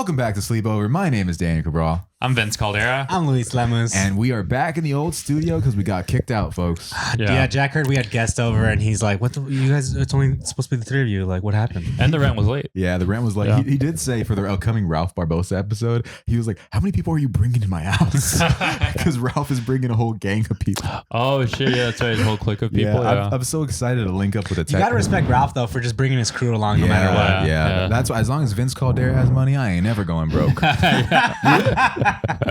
Welcome back to Sleepover. My name is Daniel Cabral. I'm Vince Caldera. I'm Luis Lemus. And we are back in the old studio because we got kicked out, folks. Yeah, Jack heard we had guests over and he's like, "What? You guys? It's only supposed to be the three of you. Like, what happened?" And the rent was late. Yeah, the rent was late. Yeah. He did say for the upcoming Ralph Barbosa episode, he was like, how many people are you bringing to my house? Because Ralph is bringing a whole gang of people. Oh, shit. Yeah, that's right. A whole clique of people. Yeah, I'm so excited to link up with a You tech. gotta respect Ralph though for just bringing his crew along no matter what. Yeah. That's why, as long as Vince Caldera has money, I ain't never going broke.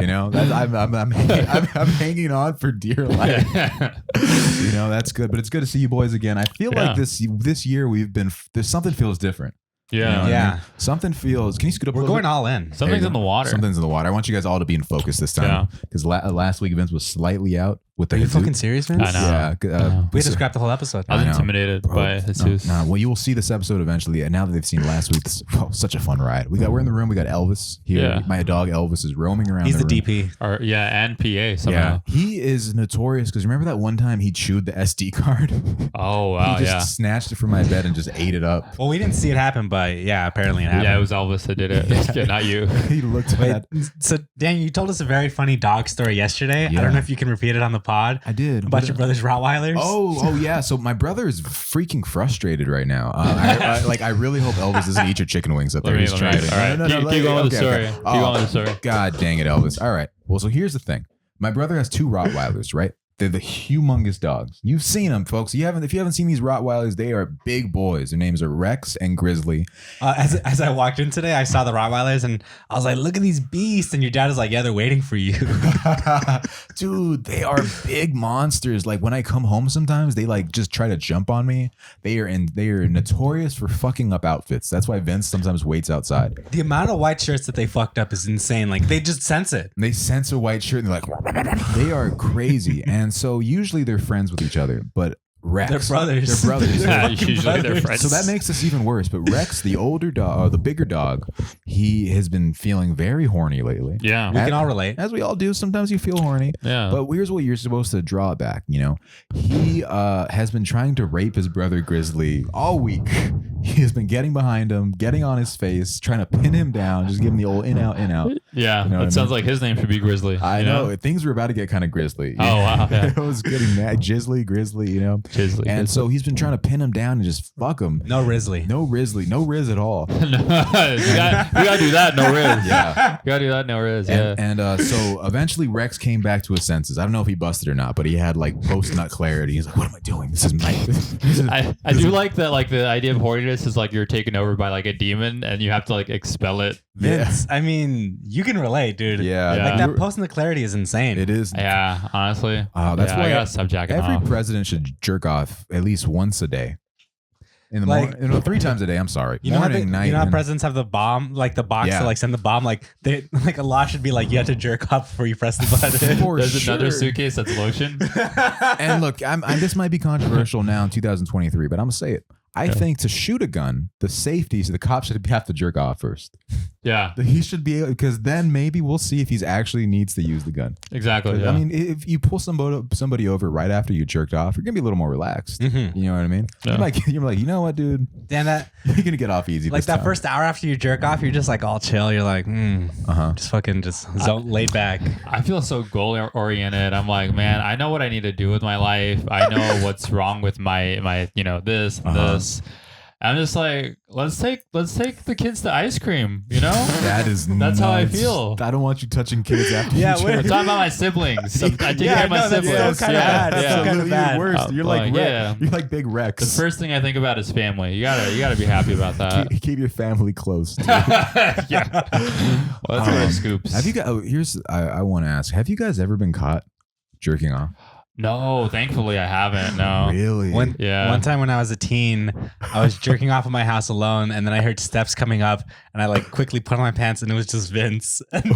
You know, I'm hanging on for dear life. You know, that's good. But it's good to see you boys again. I feel like this year there's something feels different. Yeah. You know what I mean? Something feels. Can you scoot up? We're going all in. Something's in the water. Something's in the water. I want you guys all to be in focus this time because last week Vince was slightly out with the. Are you fucking serious, man? I know. Yeah, we had to scrap the whole episode. I was intimidated by Jesus. Well, you will see this episode eventually. And now that they've seen last week's, such a fun ride. We're in the room. We got Elvis here. Yeah. My dog Elvis is roaming around. He's the room. DP. And PA somehow. Yeah, he is notorious because remember that one time he chewed the SD card? Oh, wow. He just snatched it from my bed and just ate it up. Well, we didn't see it happen, but yeah, apparently it happened. Yeah, it was Elvis that did it. Yeah, not you. He looked at that. So, Dan, you told us a very funny dog story yesterday. Yeah. I don't know if you can repeat it on the pod. I did. About your brother's Rottweilers. Oh yeah. So my brother is freaking frustrated right now. I really hope Elvis doesn't eat your chicken wings up there. He's trying to. All right. Keep going with the story. Keep going with the story. God dang it, Elvis. All right. Well, so here's the thing. My brother has two Rottweilers, right? They're the humongous dogs. You've seen them, folks. If you haven't seen these Rottweilers, they are big boys. Their names are Rex and Grizzly. As I walked in today, I saw the Rottweilers and I was like, "Look at these beasts!" And your dad is like, "Yeah, they're waiting for you." Dude, they are big monsters. Like when I come home, sometimes they like just try to jump on me. They are notorious for fucking up outfits. That's why Vince sometimes waits outside. The amount of white shirts that they fucked up is insane. Like they just sense it. They sense a white shirt and they're like, they are crazy. And so usually they're friends with each other, but Rex, they're brothers. They're brothers. Yeah, usually they're friends. So that makes this even worse. But Rex, the older dog, or the bigger dog, he has been feeling very horny lately. Yeah. We can all relate. As we all do. Sometimes you feel horny. Yeah. But here's what you're supposed to draw it back. You know, he has been trying to rape his brother Grizzly all week. He has been getting behind him, getting on his face, trying to pin him down, just give him the old in out, in out. Yeah. You know It sounds like his name should be Grizzly. I know. Things were about to get kind of grisly. Oh, wow. Yeah. It was getting mad. Grizzly, you know. Grizzly. And so he's been trying to pin him down and just fuck him. No Risley. No Risley. No Riz at all. you gotta do that, no Riz. Yeah. You gotta do that, no Riz. Yeah. And so eventually Rex came back to his senses. I don't know if he busted or not, but he had like post-nut clarity. He's like, what am I doing? This is my... I do like that, like the idea of horniness is like you're taken over by like a demon and you have to like expel it. Vince, I mean, you can relate, dude. Yeah. Like that post in the clarity is insane. It is. Yeah, honestly. That's why I gotta stop jacking every off. president should jerk off at least once a day. In the Like- morning, 3 times a day. I'm sorry. You know Morning, how night. you know how and- presidents have the bomb, like the box Yeah. to like send the bomb. Like they, like a law should be like you have to jerk off before you press the button. For There's another sure. suitcase that's lotion. And look, this might be controversial now in 2023, but I'm gonna say it. I think to shoot a gun, the safety, so the cop should have to jerk off first. Yeah, He should be, because then maybe we'll see if he actually needs to use the gun. exactly. Yeah. I mean, if you pull somebody over right after you jerked off, you're gonna be a little more relaxed. Mhm. You know what I mean? Yeah. You're like, you know what, dude? Dan, that You're gonna get off easy. like this that time. first hour after you jerk off, you're just like all chill. You're like, just fucking just laid back. I feel so goal oriented. I'm like, man, I know what I need to do with my life. I know what's wrong with my this and this. I'm just like, let's take the kids to ice cream, you know? That's how I nuts. feel. I don't want you touching kids after Yeah, you wait. I'm jerk. talking about my siblings. I take care of my no, that's siblings. still kinda bad. That's still kinda Absolutely bad. worse. Oh, You're like like, Rex. yeah. You're like Big Rex. The first thing I think about is family. You gotta be happy about that. Keep your family close. Yeah. Well, that's where it scoops. Have you guys? I want to ask. Have you guys ever been caught jerking off? No, thankfully I haven't. No. Really? One time when I was a teen, I was jerking off in my house alone, and then I heard steps coming up, and I like quickly put on my pants, and it was just Vince. And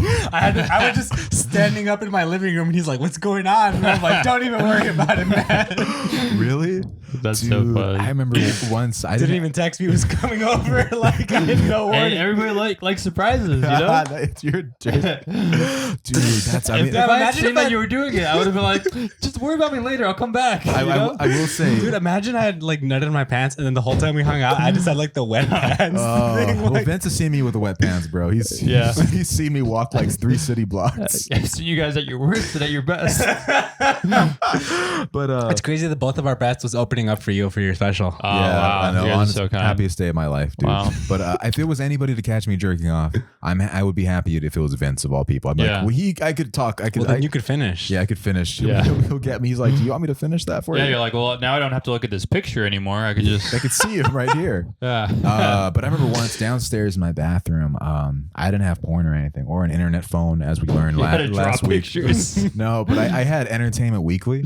I was just standing up in my living room, and he's like, "What's going on?" And I'm like, "Don't even worry about it, man." Really? That's Dude, so funny. I remember once I Didn't even text me. He was coming over. Like I didn't know. Hey, everybody like surprises, you know? You're dude. That's I mean, If I had imagine seen if that I- you were doing it, I would have been like, just worry about me later. I'll come back. I, you know? I will say, Dude, imagine I had like nutted in my pants, and then the whole time we hung out, I just had like the wet pants. thing, well, like- Vince has seen me with the wet pants, bro. He's Yeah. he's seen me walk like 3 city blocks. I've seen you guys at your worst and at your best. But It's crazy that both of our bets was opening up for you for your special. Oh, wow. I know. You guys are Honest, so kind. happiest day of my life, dude. Wow. But if it was anybody to catch me jerking off, I would be happy if it was Vince of all people. I'm Yeah. like, well, I could talk. I could. Well, then you could finish. yeah, I could finish. Yeah. He'll get me. He's like, do you want me to finish that for Yeah, you? you're like, well, now I don't have to look at this picture anymore. I could just, I could see him right here. yeah. But I remember once downstairs in my bathroom, I didn't have porn or anything, or an internet phone, as we learned You had to draw last week. pictures. No, but I had Entertainment Weekly,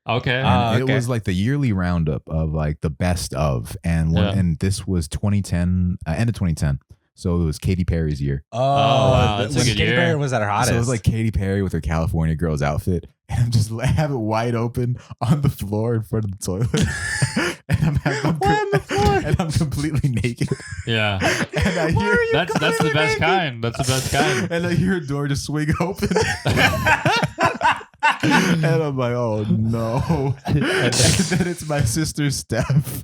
Okay. and okay. it was like the yearly roundup of like the best of, and Yeah. and this was 2010, end of 2010. So it was Katy Perry's year. Oh, wow, that's a when good Katy year. Perry was at her hottest. So it was like Katy Perry with her California Girls outfit, and I'm just have it wide open on the floor in front of the toilet, and I'm completely naked, Yeah. and I hear That's the best kind. That's the best kind. and I hear a door just swing open. And I'm like, oh no. And then it's my sister Steph,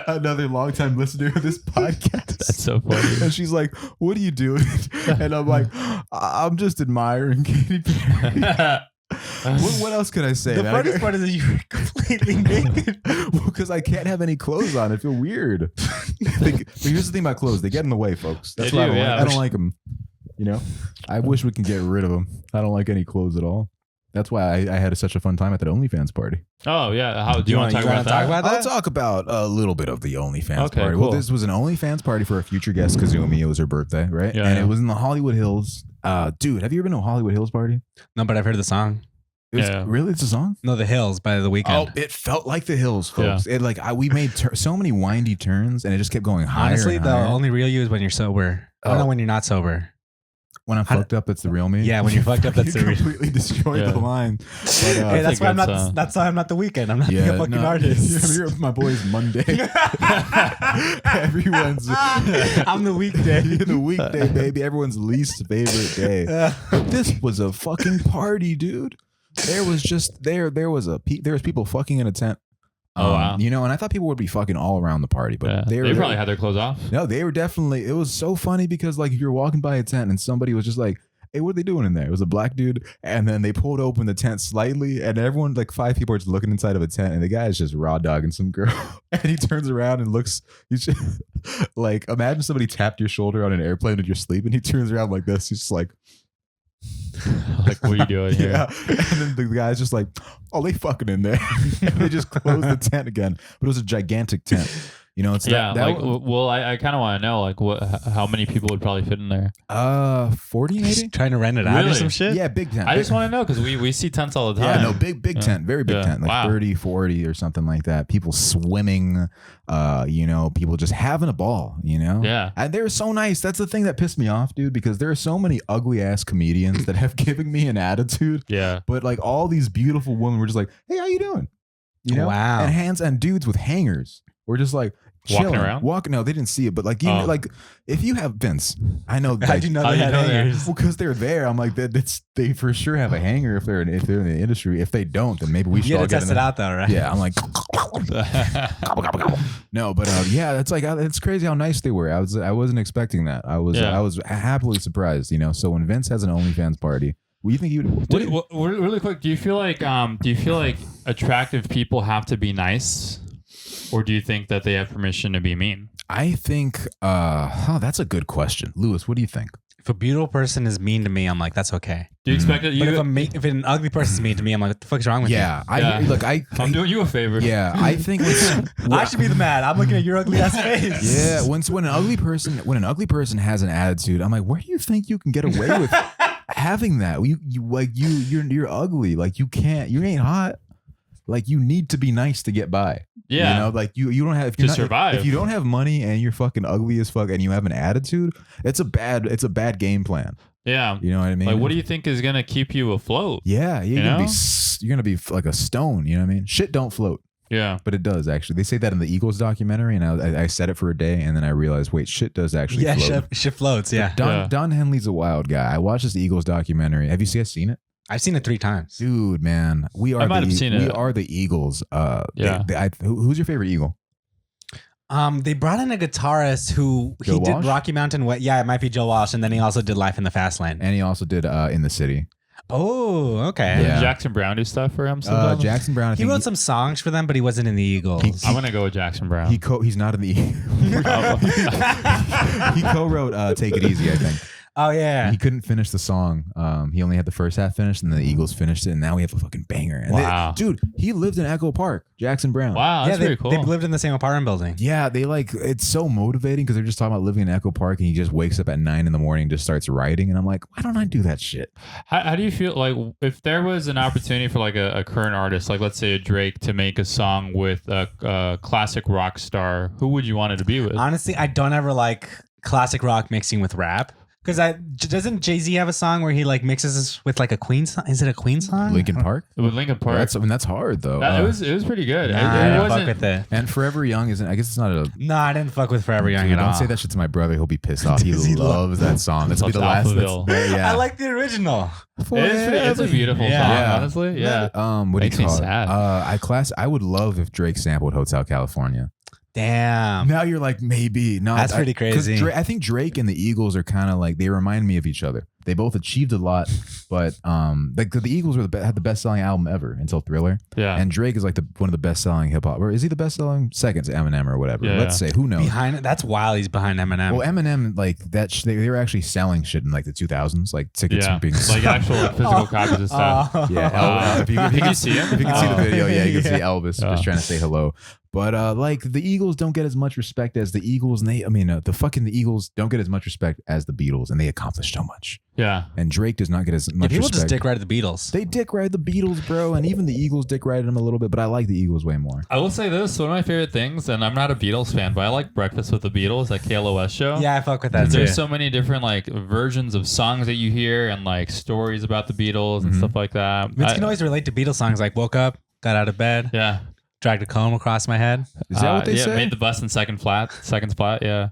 another longtime listener of this podcast. That's so funny. And she's like, what are you doing? And I'm like, I'm just admiring Katy Perry. What else could I say? the man? funniest part is that you were completely naked. Because I can't have any clothes on. I feel weird. But here's the thing about clothes. They get in the way, folks. That's They why do, yeah. I don't like them. You know? I wish we can get rid of them. I don't like any clothes at all. That's why I had such a fun time at that OnlyFans party. Oh, yeah. How do you want to talk about talk that? about I'll that? talk about a little bit of the OnlyFans Okay, party. cool. Well, this was an OnlyFans party for a future guest, Kazumi. It was her birthday, right? Yeah, and yeah. it was in the Hollywood Hills. Dude, have you ever been to a Hollywood Hills party? No, but I've heard the song. It was, Yeah. Really? It's a song? No, The Hills by The Weeknd. Oh, it felt like the hills, folks. It like we made so many windy turns, and it just kept going higher. Honestly, and the higher. only real you is when you're sober. I don't Oh. know when you're not sober. When I'm fucked up, it's the real me. Yeah, when you're fucked up, that's you the real- completely destroyed Yeah. the line. But, Hey, that's a why I'm good not. song. That's why I'm not The Weeknd. I'm not the fucking no, artist. You're my boy's Monday. Everyone's I'm the weekday. the weekday, baby. Everyone's least favorite day. But this was a fucking party, dude. There was just there was people fucking in a tent. Oh, wow. You know, and I thought people would be fucking all around the party, but Yeah. they Probably had their clothes off. no, they were definitely. It was so funny because like if you're walking by a tent and somebody was just like, "Hey, what are they doing in there?" It was a black dude, and then they pulled open the tent slightly, and everyone like 5 people are just looking inside of a tent, and the guy is just raw dogging some girl, and he turns around and looks. He's just, like, imagine somebody tapped your shoulder on an airplane and you're sleeping. He turns around like this. He's just like, Like, what are you doing here? yeah, and then the guy's just like, "Oh, they fucking in there." And they just closed the tent again, but it was a gigantic tent. You know, it's Yeah, that like, well, I kind of want to know, like, how many people would probably fit in there? 40 maybe. Trying to rent it out or Really? some shit. Yeah, big tent. I just want to know because we see tents all the Yeah, time. no, big Yeah. tent, very big Yeah. tent, like Wow. 30, 40 or something like that. People swimming, you know, people just having a ball, you know? Yeah. And they're so nice. That's the thing that pissed me off, dude, because there are so many ugly ass comedians that have given me an attitude. Yeah. But like all these beautiful women were just like, "Hey, how you doing?" You know? Wow. And dudes with hangers were just like Walking chilling. around? No, they didn't see it, but like you Oh. know, like if you have Vince, I know How'd you know How they you had know that? hangers? well, because they're there. I'm like, they for sure have a hanger if they're in the industry. If they don't, then maybe we should You all had to get test in it there. out though, right? Yeah, I'm like, no, but yeah, it's like it's crazy how nice they were. I wasn't expecting that. I was happily surprised. You know, so when Vince has an OnlyFans party, what do you think he would? Really quick, do you feel like attractive people have to be nice, or do you think that they have permission to be mean? I think, that's a good question, Lewis. What do you think? If a beautiful person is mean to me, I'm like, that's okay. Do you expect it? But if an ugly person's mean to me, I'm like, what the fuck's wrong with Yeah, I'm doing you a favor. yeah, I think it's, you? I should be the mad. I'm looking at your ugly ass face. yeah. When an ugly person has an attitude, I'm like, where do you think you can get away with having that? You're ugly. Like you ain't hot. Like you need to be nice to get by. Yeah. You know, like you don't have To survive. If you don't have money and you're fucking ugly as fuck and you have an attitude, it's a bad game plan. Yeah. You know what I mean? Like, what do you think is gonna keep you afloat? Yeah, You you're know? gonna be like a stone. You know what I mean? Shit don't float. Yeah. But it does actually. They say that in the Eagles documentary, and I said it for a day, and then I realized, wait, shit does actually float. Shit floats. Yeah. Don Henley's a wild guy. I watched this Eagles documentary. Have you guys seen it? I've seen it 3 times. Dude, man, we are the Eagles. Who's your favorite Eagle? They brought in a guitarist who Joe did Walsh? Rocky Mountain. Yeah, it might be Joe Walsh, and then he also did Life in the Fast Lane. And he also did In the City. Oh, okay. Yeah. Did Jackson Brown do stuff for him? Sometimes? Jackson Brown. I He think wrote some songs for them, but he wasn't in the Eagles. I'm gonna go with Jackson Brown. He's not in the He co-wrote Take It Easy, I think. Oh yeah. He couldn't finish the song. He only had the first half finished, and then the Eagles finished it, and now we have a fucking banger. And Wow. dude, he lived in Echo Park, Jackson Brown. Wow, that's very cool. They lived in the same apartment building. Yeah, it's so motivating because they're just talking about living in Echo Park, and he just wakes up at 9 a.m. and just starts writing, and I'm like, why don't I do that shit? How do you feel like if there was an opportunity for like a current artist, like let's say a Drake, to make a song with a classic rock star, who would you want it to be with? Honestly, I don't ever like classic rock mixing with rap. Because doesn't Jay-Z have a song where he like mixes with like a Queen song? Is it a Queen song? Linkin Park? With Linkin Park. That's hard though. It was pretty good. Nah, I it didn't fuck wasn't. with it. And Forever Young isn't. I guess it's not a. No, I didn't fuck with Forever Young Dude, at all. don't say that shit to my brother. He'll be pissed off. He He loves that song. That's be the last. Alphaville. Yeah. I like the original. It's a beautiful Yeah. song, Yeah. honestly. Yeah. What Makes do you me call sad. it? I would love if Drake sampled Hotel California. Damn. Now you're like, maybe. No, That's pretty crazy. I think Drake and the Eagles are kind of like, they remind me of each other. They both achieved a lot, but like the Eagles had the best selling album ever until Thriller. Yeah. And Drake is like one of the best selling hip hop. Or is he the best selling? Second to Eminem or whatever. Yeah. Let's say. Who knows? That's wild. He's behind Eminem. Well, Eminem, like that, they were actually selling shit in like the 2000s, like tickets Yeah. being Like actual physical copies and stuff. Yeah, if you can see him? If you can see the video, yeah, you can see Yeah. Elvis just trying to say hello. But like the Eagles don't get as much respect as the Eagles, and the Eagles don't get as much respect as the Beatles, and they accomplished so much. Yeah. And Drake does not get as much People respect. just dick right at the Beatles. They dick ride the Beatles, bro, and even the Eagles dick ride them a little bit, but I like the Eagles way more. I will say this, one of my favorite things, and I'm not a Beatles fan, but I like Breakfast with the Beatles, that KLOS show. Yeah, I fuck with that too. There's so many different like versions of songs that you hear and like stories about the Beatles and stuff like that. Vince can always relate to Beatles songs like woke up, got out of bed, Yeah. dragged a comb across my head. Is that what they say? Made the bus in second flat. Yeah.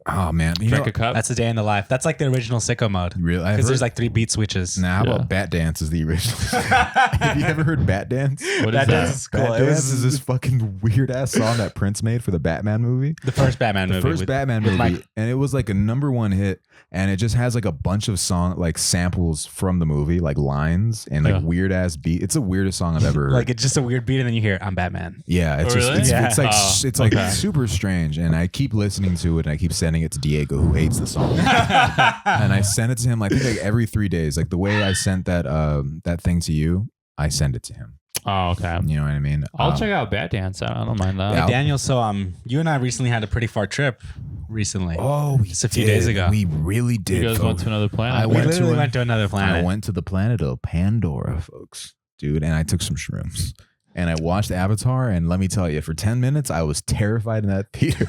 Oh man, Drank a cup. That's a day in the life. That's like the original sicko mode. Really? Because there's like 3 beat switches. Nah, how Yeah. about Bat Dance is the original? Have you ever heard Bat Dance? What is That that? dance is cool. Bat It Dance was is this fucking weird ass song that Prince made for the Batman movie. the first Batman movie. First Batman with movie, Mike- and it was like a #1 hit, and it just has like a bunch of samples from the movie, like lines and like Yeah. weird ass beat. It's the weirdest song I've ever heard. Like it's just a weird beat, and then you hear "I'm Batman." Yeah, it's Oh, just really? it's, Yeah. it's like Oh, it's like okay. super strange, and I keep listening to it, and I keep sending it to Diego, who hates the song, and I send it to him. I think like every 3 days, like the way I sent that thing to you, I send it to him. Oh, okay. You know what I mean? I'll check out Bat Dance. I don't mind that. Yeah. Hey, Daniel, so you and I recently had a pretty far trip recently. Oh, we Just a few did. days ago. We really did. You guys went folks. to another planet. I we went literally to a- went to another planet. I went to the planet of Pandora, folks, dude, and I took some shrooms. And I watched Avatar, and let me tell you, for 10 minutes, I was terrified in that theater.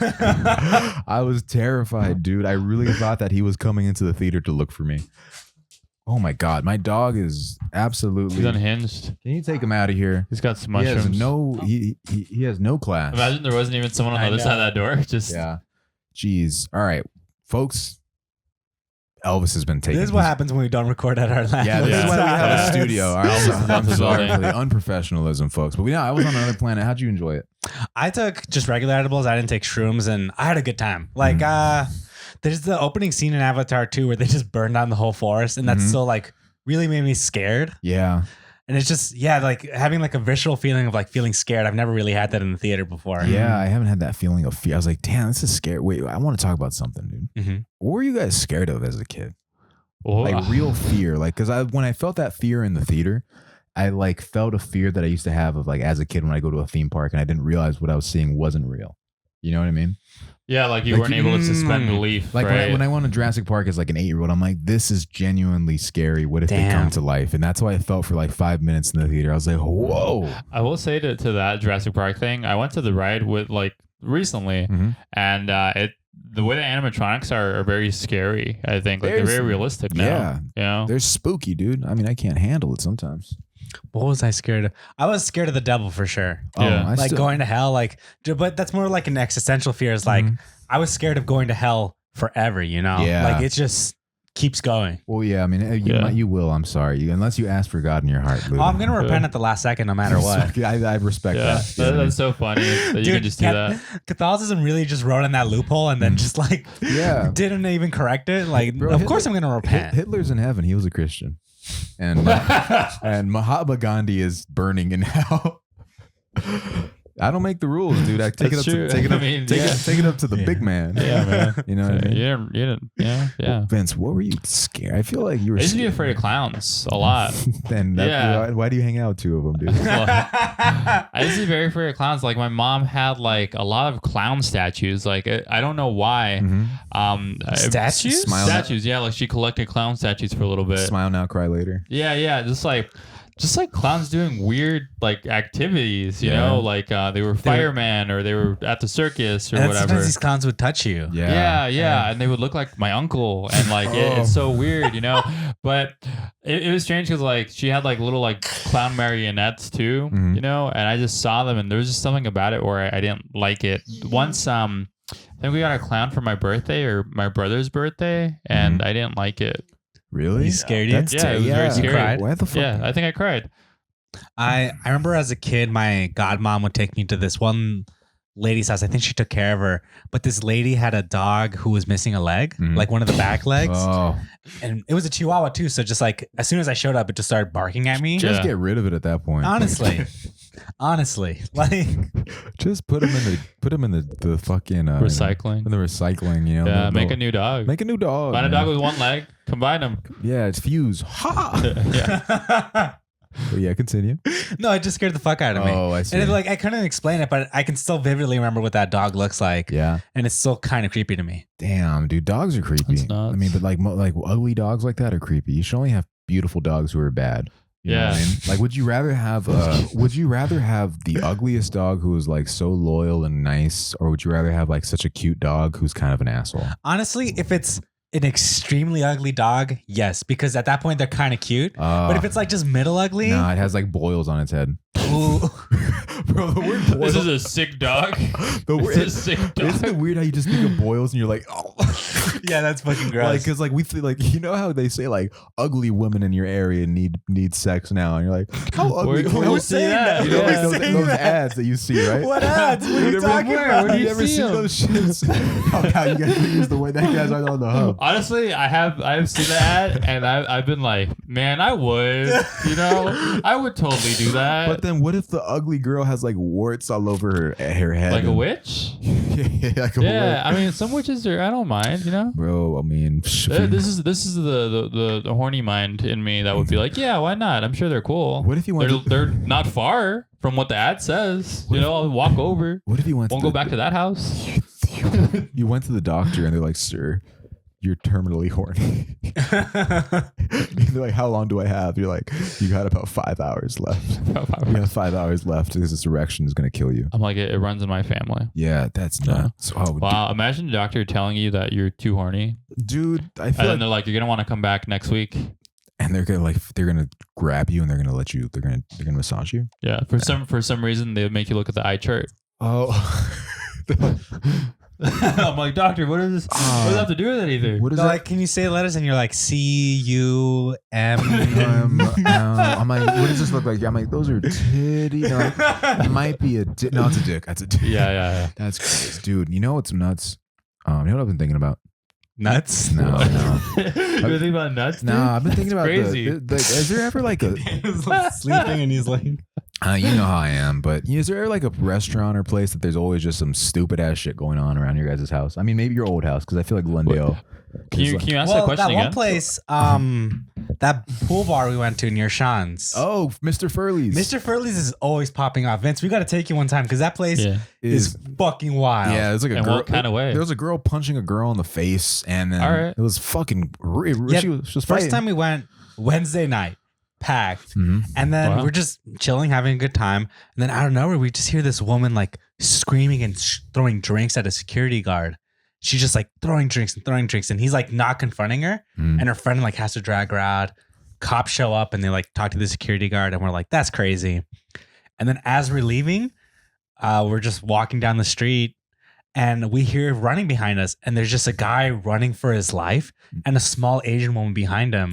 I was terrified, dude. I really thought that he was coming into the theater to look for me. Oh my God, my dog is absolutely. He's unhinged. Can you take him out of here? He's got some He mushrooms. has no. He has no class. Imagine there wasn't even someone on the I other know. side of that door. Just Yeah. Jeez. All right, folks. Elvis has been taken. This is what happens when we don't record at our last. Yeah, this is why we have a studio. All right, Elvis I'm is sorry building. for the unprofessionalism, folks. But I was on another planet. How'd you enjoy it? I took just regular edibles. I didn't take shrooms, and I had a good time. Like, there's the opening scene in Avatar 2 where they just burned down the whole forest, and that's Mhm. still like really made me scared. Yeah. And it's just like having like a visceral feeling of like feeling scared. I've never really had that in the theater before. Yeah, I haven't had that feeling of fear. I was like, damn, this is scary. Wait, I want to talk about something, dude. Mhm. What were you guys scared of as a kid? Oh, Like real fear. Like, because when I felt that fear in the theater, I like felt a fear that I used to have of like as a kid when I go to a theme park and I didn't realize what I was seeing wasn't real. You know what I mean? yeah, like you Like, weren't able to suspend belief. Like right? when I went to Jurassic Park as like an 8-year-old, I'm like, this is genuinely scary. What if they Damn. come to life? And that's how I felt for like 5 minutes in the theater. I was like, whoa. I will say to that Jurassic Park thing, I went to the ride with like recently, Mhm. and the way the animatronics are very scary. I think like they're There's- very realistic now. Yeah. You know? They're spooky, dude. I mean, I can't handle it sometimes. What was I scared of? I was scared of the devil for sure. Yeah. I Like still- going to hell, but that's more like an existential fear. Is like I was scared of going to hell forever. You know, Yeah. like it just keeps going. Well, yeah. I mean, Yeah. you will. I'm sorry. Unless you ask for God in your heart. Oh, I'm gonna repent at the last second, no matter what. I respect Yeah, that. You know what I mean? that's so funny that you Dude, can just do that. Catholicism really just wrote in that loophole and then just like Yeah. didn't even correct it. Like, Bro, of course I'm gonna repent. Hitler's in heaven. He was a Christian, and and Mahatma Gandhi is burning in hell. I don't make the rules, dude. I take That's it up. true. Take it up. I mean, take, yeah. it, take it up to the Yeah. big man. Yeah, man. You know what I mean? Yeah. Well, Vince, what were you scared? I feel like you were. I used to be afraid of clowns a lot. And Yeah. why do you hang out with two of them, dude? I used to be very afraid of clowns. Like my mom had like a lot of clown statues. Like I don't know why. Statues? Smile now- Statues. Yeah, like she collected clown statues for a little bit. Smile now, cry later. Yeah. Just like clowns doing weird like activities, you Yeah. know, like they were firemen or they were at the circus or And whatever. sometimes these clowns would touch you. Yeah, and they would look like my uncle, and like it's so weird, you know. But it was strange because like she had like little like clown marionettes too, Mhm. you know. And I just saw them, and there was just something about it where I didn't like it. Once I think we got a clown for my birthday or my brother's birthday, and I didn't like it. Really? He scared you? That's Yeah, it was very yeah. scary. Cried? Why the fuck? Yeah, I think I cried. I remember as a kid, my godmom would take me to this one lady's house. I think she took care of her, but this lady had a dog who was missing a leg, Mhm. like one of the back legs, Oh, and it was a Chihuahua too. So just like as soon as I showed up, it just started barking at me. just Yeah. get rid of it at that point. Honestly, like Just put him in the fucking Recycling. in the recycling. You know. Yeah, the- make a new dog. make a new dog. Find a man. dog with one leg. Combine them. Yeah, it's fuse. Ha. Yeah. But yeah, continue. no, it just scared the fuck out of me. Oh, I see. And it, like I couldn't explain it, but I can still vividly remember what that dog looks like, Yeah. and it's still kind of creepy to me. Damn, dude, dogs are creepy. That's nuts. I mean, but like like ugly dogs like that are creepy. You should only have beautiful dogs who are bad. You know what I Yeah. mean? Like, would you rather have the ugliest dog who is like so loyal and nice, or would you rather have like such a cute dog who's kind of an asshole? Honestly, if it's an extremely ugly dog, yes, because at that point they're kind of cute. But if it's like just middle ugly, no, it has like boils on its head. ooh, Bro, the word This boil. is a sick dog. The This word, is a sick isn't it dog. weird how you just think of boils and you're like, oh. yeah, that's fucking Like, gross. cause like we feel like, you know how they say like ugly women in your area need sex now, and you're like, how ugly? Where do you see that? You know, like Yeah. those ads that you see, right? What ads? What are you talking about? Where do you ever see seen 'em? those shits? Oh god, you guys use the way that guys are on the hub. Honestly, I've seen that, and I've been like, man, I would, you know, I would totally do that. But then, what if the ugly girl has like warts all over her head? Like a and- witch? yeah, like a Yeah, witch. I mean, some witches are. I don't mind, you know. Bro, I mean, This is the horny mind in me that would be like, yeah, why not? I'm sure they're cool. What if you went They're not far from what the ad says. You know, I'll walk over. what if you went? Won't to go back to that house. You went to the doctor and they're like, "Sir, you're terminally horny." They're like, "How long do I have?" You're like, "You got about 5 hours left. You have 5 hours left because this erection is gonna kill you." I'm like, it runs in my family. Yeah, that's Yeah. nuts. Oh, Wow, imagine the doctor telling you that you're too horny, dude, I and feel then like, they're like, you're gonna want to come back next week. and they're gonna grab you and they're gonna massage you. Yeah, for some reason they would make you look at the eye chart. Oh, I'm like, doctor, what is this? What does that have to do with anything? what is They're that? like, can you say letters? And you're like, CUM. I'm like, what does this look like? I'm like, those are titty. No, it might be a dick. No, it's a dick. That's a dick. Yeah. That's crazy. Dude. You know what's nuts? You know what I've been thinking about? Nuts. No, no. you ever think about nuts? No, dude? I've been thinking That's about crazy. is there ever like a He's like sleeping and he's like, you know how I am, but is there ever like a restaurant or place that there's always just some stupid ass shit going on around your guys' house? I mean, maybe your old house because I feel like Glendale. Can is you like- can you ask that well, question that again? one place, that pool bar we went to near Sean's. Oh, Mr. Furley's. Mr. Furley's is always popping off. Vince, we got to take you one time because that place Yeah. is fucking wild. Yeah, it's like a In girl. what kind of way? There was a girl punching a girl in the face, and then All right. it was fucking. Yeah, She was First fighting. time we went, Wednesday night, packed. Mhm. And then Wow. we're just chilling, having a good time. And then out of nowhere, we just hear this woman like screaming and throwing drinks at a security guard. She's just like throwing drinks. And he's like not confronting her. Mm. And her friend like has to drag her out. cops show up and they like talk to the security guard, and we're like, that's crazy. And then as we're leaving, we're just walking down the street, and we hear running behind us, and there's just a guy running for his life and a small Asian woman behind him.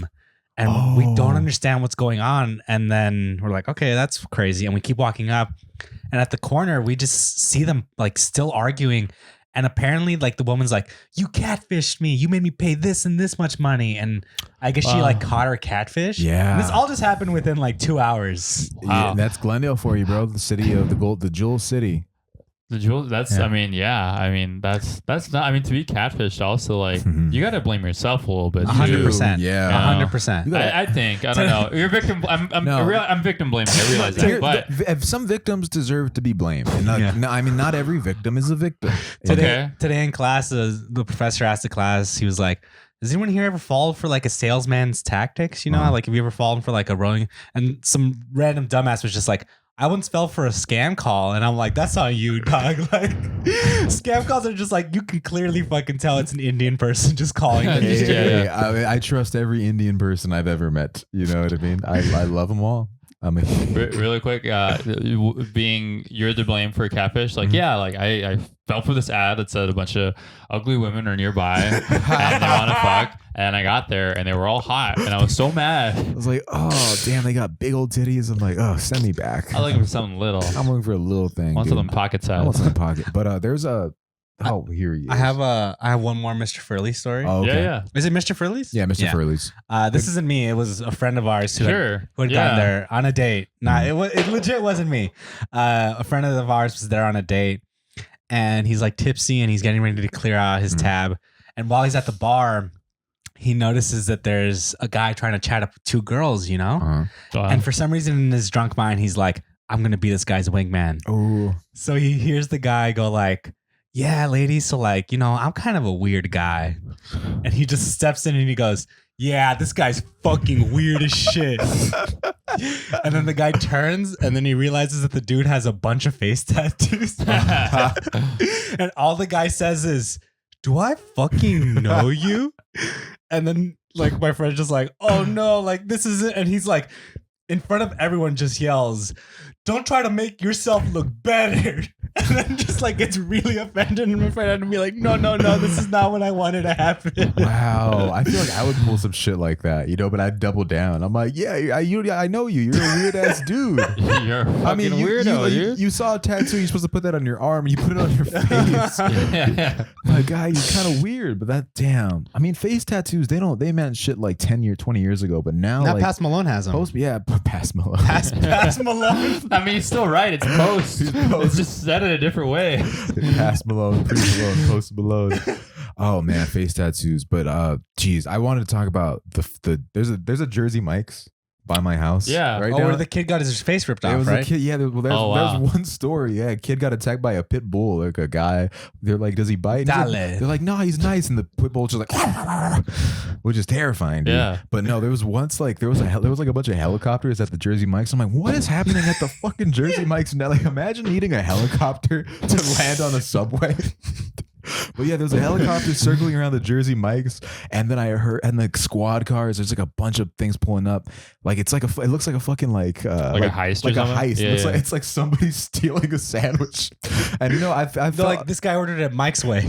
And we don't understand what's going on. And then we're like, okay, that's crazy. And we keep walking up. And at the corner, we just see them like still arguing. And apparently, like, the woman's like, you catfished me. You made me pay this and this much money. And I guess she like caught her catfish. Yeah. And this all just happened within like 2 hours. Yeah, that's Glendale for you, bro. The city of the Jewel City. The jewel. That's. Yeah. I mean, yeah. I mean, that's not. I mean, to be catfished, also like you got to blame yourself a little bit. 100%. Yeah. 100%. I think. I don't know. You're victim. I'm victim blaming. I realize that. But Some victims deserve to be blamed. And I mean, not every victim is a victim. Today in class, the professor asked the class, he was like, does anyone here ever fall for like a salesman's tactics? You know, like, have you ever fallen for like a rolling? And some random dumbass was just like, I once fell for a scam call, and I'm like, that's on you, dog. Like, scam calls are just like, you can clearly fucking tell it's an Indian person just calling. Yeah. I trust every Indian person I've ever met. You know what I mean? I love them all. Really quick, being you're to blame for catfish. Like, yeah, like I fell for this ad that said a bunch of ugly women are nearby and they want to fuck. And I got there and they were all hot, and I was so mad. I was like, oh damn, they got big old titties. I'm like, oh, send me back. I'm looking for something little. I'm looking for a little thing. Want something pocket size. I want something pocket. But there's a. Oh, here he is. I have one more Mr. Furley story. Oh, okay. Yeah. Is it Mr. Furley's? Yeah, Mr. Furley's. This isn't me. It was a friend of ours who had gone there on a date. It legit wasn't me. A friend of ours was there on a date, and he's like tipsy, and he's getting ready to clear out his tab. And while he's at the bar, he notices that there's a guy trying to chat up two girls, you know? And for some reason in his drunk mind, he's like, I'm going to be this guy's wingman. Oh. So he hears the guy go like, yeah, ladies. So like, you know, I'm kind of a weird guy. And he just steps in and he goes, yeah, this guy's fucking weird as shit. And then the guy turns and then he realizes that the dude has a bunch of face tattoos. And all the guy says is, do I fucking know you? And then like my friend's just like, oh no, like this is it. And he's like, in front of everyone just yells, don't try to make yourself look better. And then just like gets really offended, and my friend had to be like, no, this is not what I wanted to happen. Wow. I feel like I would pull some shit like that, you know, but I'd double down. I'm like, yeah, I know you. You're a weird ass dude. You're a fucking weirdo, dude. You saw a tattoo, you're supposed to put that on your arm, and you put it on your face. My guy, you're kind of weird, but that, damn. I mean, face tattoos, they meant shit like 20 years ago, but now like, Past Malone has them. Past Malone. Past Malone. I mean, he's still right. It's post. It's just said it a different way. Past Malone, pre-Malone, post Malone. Oh man, face tattoos. But geez, I wanted to talk about there's a Jersey Mike's by my house. Yeah. Right where the kid got his face ripped off, was right? a kid. Yeah, there's one story. Yeah, a kid got attacked by a pit bull. Like a guy, they're like, does he bite? They're like, no, he's nice. And the pit bull just like, which is terrifying. Dude. Yeah. But no, there was once like there was like a bunch of helicopters at the Jersey Mike's. I'm like, what is happening at the fucking Jersey Mike's now? Like, imagine needing a helicopter to land on a subway. But yeah, there's a helicopter circling around the Jersey Mike's, and then I heard, and the squad cars. There's like a bunch of things pulling up. Like it looks like a fucking like a heist, like a heist. Yeah, It's like somebody stealing a sandwich. And you know, I felt like this guy ordered it Mike's way.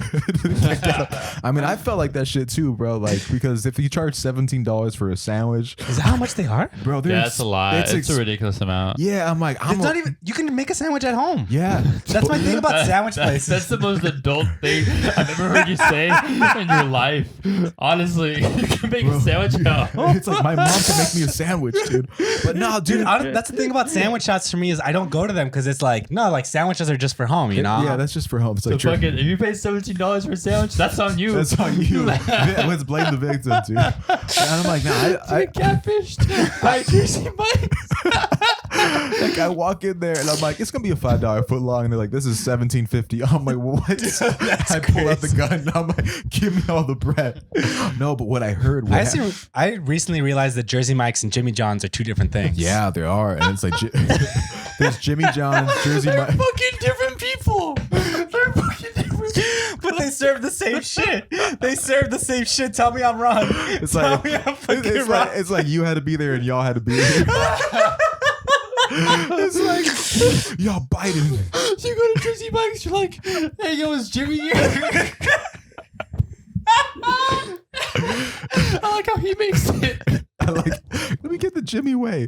I mean, I felt like that shit too, bro. Like because if you charge $17 for a sandwich, is that how much they are? Bro, that's a lot. It's a ridiculous amount. Yeah, I'm like, it's not even. You can make a sandwich at home. Yeah, that's my thing about sandwich places. That's the most adult thing I've ever heard you say in your life. Honestly, you can make a sandwich at home. It's like my mom can make me a sandwich, dude. But no, dude, that's the thing about sandwich shops for me is I don't go to them because it's like no, like sandwiches are just for home, you know? Yeah, that's just for home. It's like if you pay $17 for a sandwich, that's on you. That's on you. Let's blame the victim, dude. And I'm like, nah, I catfished by Jersey Mike's. Like I walk in there and I'm like, it's gonna be a $5 foot long, and they're like, this is $17.50. I'm like, what? I pull out the gun and I'm like, give me all the bread. No, but what I heard was I recently realized that Jersey Mike's and Jimmy John's are two different things. Yeah, they are. And it's like there's Jimmy John's, Jersey Mike's. They're fucking different people. They're fucking different. But serve the same shit. They serve the same shit. Tell me I'm wrong. It's Tell like me I'm fucking wrong. it's like you had to be there and y'all had to be there. It's like y'all biting. So you go to Jersey Mike's, you're like, hey, yo, is Jimmy here? I like how he makes it. I like, let me get the Jimmy way.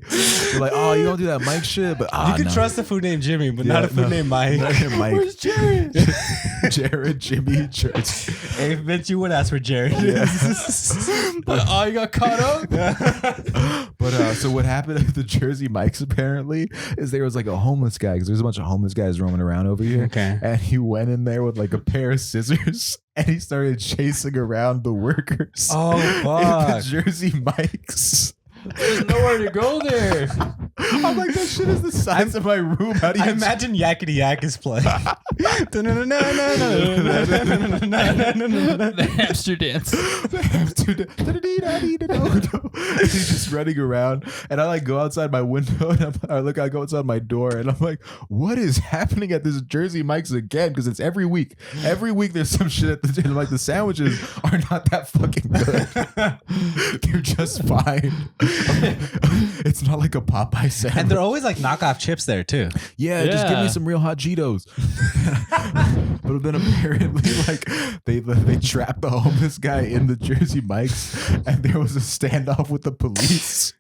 You're like, oh, you don't do that Mike shit, but You can trust a food named Jimmy, but not a food named Mike. Mike. Where's Jared? Jared, Jimmy, Church. Hey, Vince, you would ask for Jared. Yeah. But you got caught up. But so what happened at the Jersey Mike's apparently is there was like a homeless guy because there's a bunch of homeless guys roaming around over here. Okay. And he went in there with like a pair of scissors and he started chasing around the workers. Oh, In fuck. the Jersey Mike's. There's nowhere to go there. I'm like, that shit is the size of my room. How do you I imagine Yakety Yak is playing. The hamster dance. He's just running around, and I like go outside my window, and I go outside my door, and I'm like, "What is happening at this Jersey Mike's again?" Because it's every week. Every week there's some shit at the like the sandwiches are not that fucking good. They're just fine. It's not like a Popeye sandwich. And they're always like knockoff chips there too. Yeah, just give me Yeah. some real hot Cheetos. But then apparently, like they trapped the homeless guy in the Jersey Mike's, and there was a standoff with the police.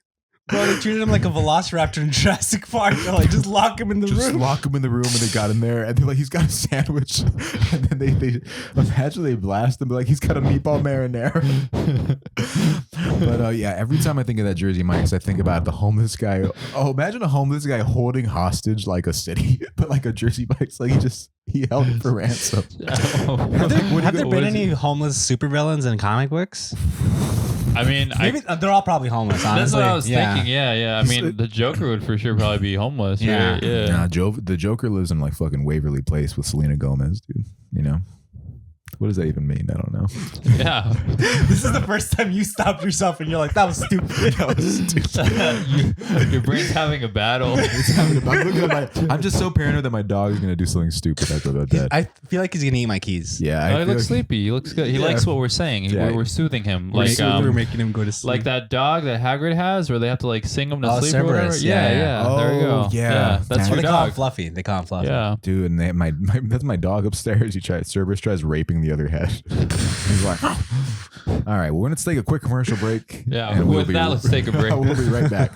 Bro, they treated him like a velociraptor in Jurassic Park. They're like, just lock him in the Just room. lock him in the room, and they got him there, and they're like, he's got a sandwich, and then they imagine they blast him, like he's got a meatball marinara. But yeah, every time I think of that Jersey Mike's, I think about the homeless guy. Oh, imagine a homeless guy holding hostage like a city, but like a Jersey Mike's, like he held it for ransom. Have there been any homeless supervillains in comic books? I mean, Maybe they're all probably homeless. Honestly, that's what I was thinking. Yeah, yeah. I So- mean, the Joker would for sure probably be homeless. Yeah. Right? Yeah. Nah, the Joker lives in like fucking Waverly Place with Selena Gomez, dude. You know? What does that even mean? I don't know. Yeah. This is the first time you stopped yourself and you're like, that was stupid. That was stupid. Your brain's having a battle. I'm just so paranoid that my dog is gonna do something stupid after that. I feel like he's gonna eat my keys. Yeah, Oh, I he feel looks like- sleepy. He looks good. He Yeah. likes what we're saying. Yeah. We're soothing him. We're Like making him go to sleep. like that dog that Hagrid has, where they have to like sing him to Oh, sleep or whatever. Cerberus. Yeah, Yeah, yeah. yeah. There you go. Oh, yeah. that's Damn. your they call him dog. Fluffy. They call him Fluffy. Yeah. Dude, and that's my dog upstairs. Cerberus tries raping the other head. He's like, all right, well, we're gonna take a quick commercial break. Yeah. and With that, let's take a break. We'll be right back.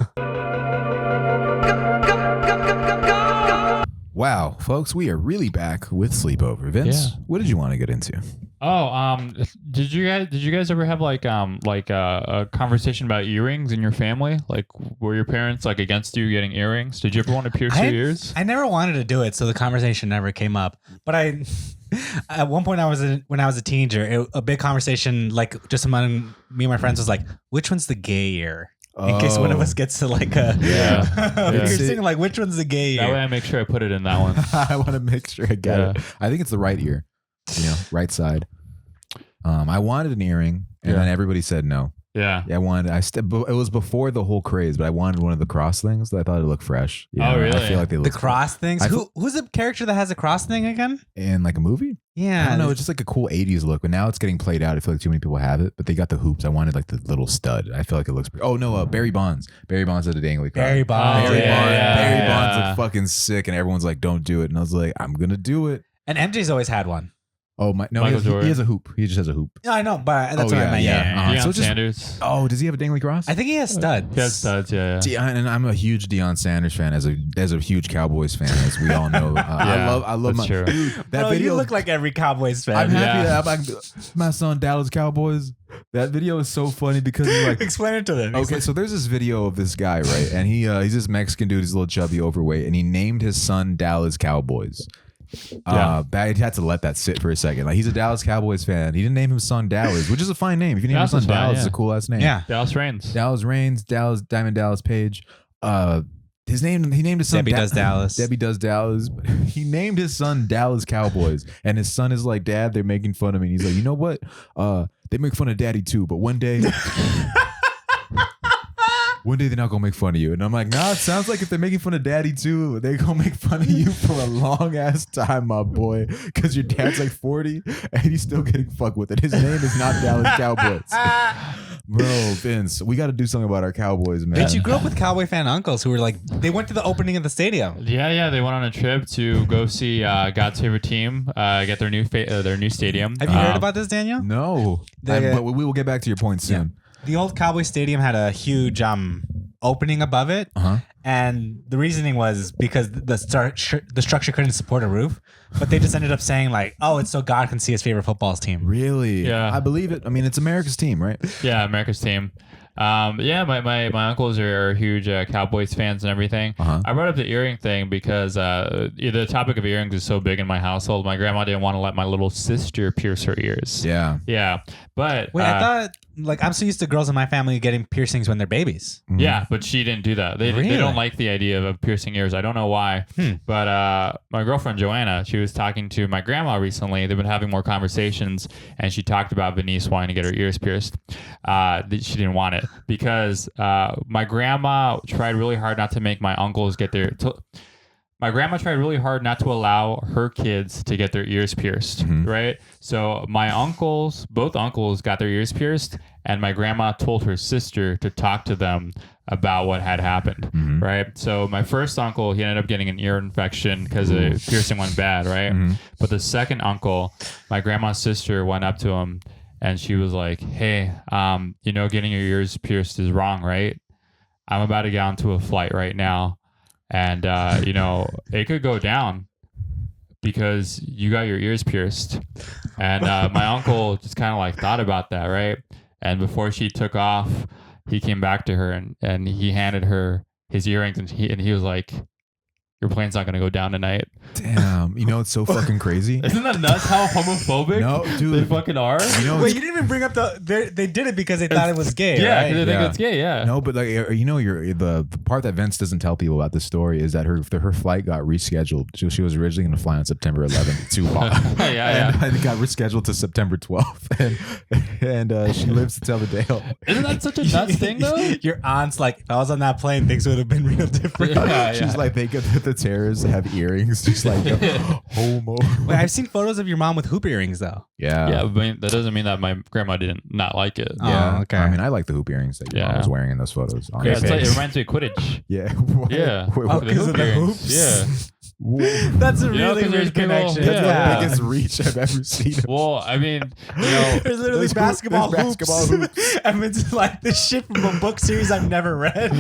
Wow, folks, we are really back with Sleepover. Vince, Yeah. what did you want to get into? Oh, did you guys ever have like a conversation about earrings in your family? Like, were your parents like against you getting earrings? Did you ever want to pierce your ears? I never wanted to do it, so the conversation never came up. But at one point, when I was a teenager, a big conversation, like just among me and my friends, was like, which one's the gay ear? In case one of us gets to like a Yeah. piercing, like which one's the gay That way, ear? I make sure I put it in that one. I want to make sure I get it. I think it's the right ear, right side. I wanted an earring, and then everybody said no. Yeah. I wanted. It was before the whole craze, but I wanted one of the cross things that I thought it looked fresh. Oh, really? I feel like they The look cross things. I Who's the character that has a cross thing again? in like a movie. Yeah, I don't know. It's just like a cool '80s look, but now it's getting played out. I feel like too many people have it, but they got the hoops. I wanted like the little stud. I feel like it looks. Oh no, Barry Bonds. Barry Bonds had a dangly cross. Barry Bonds. Oh, yeah. Barry Bonds looked fucking sick, and everyone's like, "Don't do it." And I was like, "I'm gonna do it." And MJ's always had one. Oh my! No, Michael he Jordan. has a hoop. He just has a hoop. Yeah, I know, but that's Oh, what I yeah, meant. yeah. Yeah. Deion So just- Sanders. Oh, does he have a dangly cross? I think he has studs. He has studs. Yeah. Deion, and I'm a huge Deion Sanders fan, as a huge Cowboys fan, as we all know. I love that's my true. dude, that Bro, video. you look like every Cowboys fan. I'm happy Yeah. that my son Dallas Cowboys. That video is so funny because he's like, Explain it to them. okay, so there's this video of this guy, right? And he's this Mexican dude, he's a little chubby, overweight, and he named his son Dallas Cowboys. I had to let that sit for a second. Like, he's a Dallas Cowboys fan. He didn't name his son Dallas, which is a fine name. If you name your Dallas son is fine, Dallas, yeah. it's a cool ass name. Yeah. Dallas Reigns. Dallas Reigns, Diamond Dallas Page. He named his son Debbie Does Dallas. Debbie Does Dallas. He named his son Dallas Cowboys, and his son is like, "Dad, they're making fun of me." And he's like, "You know what? They make fun of Daddy too, but one day." one day they're not gonna make fun of you. And I'm like, nah, it sounds like if they're making fun of daddy too, they're gonna make fun of you for a long ass time, my boy. Because your dad's like 40 and he's still getting fucked with it. His name is not Dallas Cowboys. Bro, Vince, we got to do something about our Cowboys, man. Did you grow up with Cowboy fan uncles who were like, they went to the opening of the stadium? Yeah. They went on a trip to go see God's favorite team get their new stadium. Have you heard about this, Daniel? No. But we will get back to your point soon. The old Cowboy Stadium had a huge opening above it. And the reasoning was because the structure couldn't support a roof. But they just ended up saying like, oh, it's so God can see his favorite football team. Really? Yeah. I believe it. I mean, it's America's team, right? Yeah, America's team. My uncles are huge Cowboys fans and everything. I brought up the earring thing because the topic of earrings is so big in my household. My grandma didn't want to let my little sister pierce her ears. Yeah. But wait, I thought like I'm so used to girls in my family getting piercings when they're babies. Yeah, but she didn't do that. They don't like the idea of piercing ears. I don't know why. But my girlfriend Joanna, she was talking to my grandma recently. They've been having more conversations, and she talked about Venice wanting to get her ears pierced. She didn't want it because my grandma tried really hard not to make my uncles get their. My grandma tried really hard not to allow her kids to get their ears pierced, right? So both uncles got their ears pierced, and my grandma told her sister to talk to them about what had happened, right? So my first uncle, he ended up getting an ear infection because the piercing went bad, right? But the second uncle, my grandma's sister went up to him, and she was like, hey, getting your ears pierced is wrong, right? I'm about to get onto a flight right now. And, it could go down because you got your ears pierced. And my uncle just kind of like thought about that, right? And before she took off, he came back to her and he handed her his earrings and he was like, your plane's not going to go down tonight. Damn. It's so fucking crazy. Isn't that nuts how homophobic they fucking are? Wait, you didn't even bring up they did it because they thought it was gay, yeah, right? They think it's gay, yeah. No, but like, the part that Vince doesn't tell people about this story is that her flight got rescheduled. She was originally going to fly on September 11th to yeah. And it got rescheduled to September 12th. And she lives to tell the tale. Isn't that such a nuts thing, though? Your aunt's like, if I was on that plane, things would have been real different. She's like, they get the terrorists have earrings, just like homo. Wait, I've seen photos of your mom with hoop earrings, though. Yeah, but that doesn't mean that my grandma didn't not like it. Yeah, okay. I mean, I like the hoop earrings that your mom was wearing in those photos. Yeah, it's like, it reminds me of Quidditch. Yeah. Yeah. Because of the hoops? Yeah. That's a really weird connection. That's the biggest reach I've ever seen. Well, I mean, there's literally basketball hoops. And it's like this shit from a book series I've never read.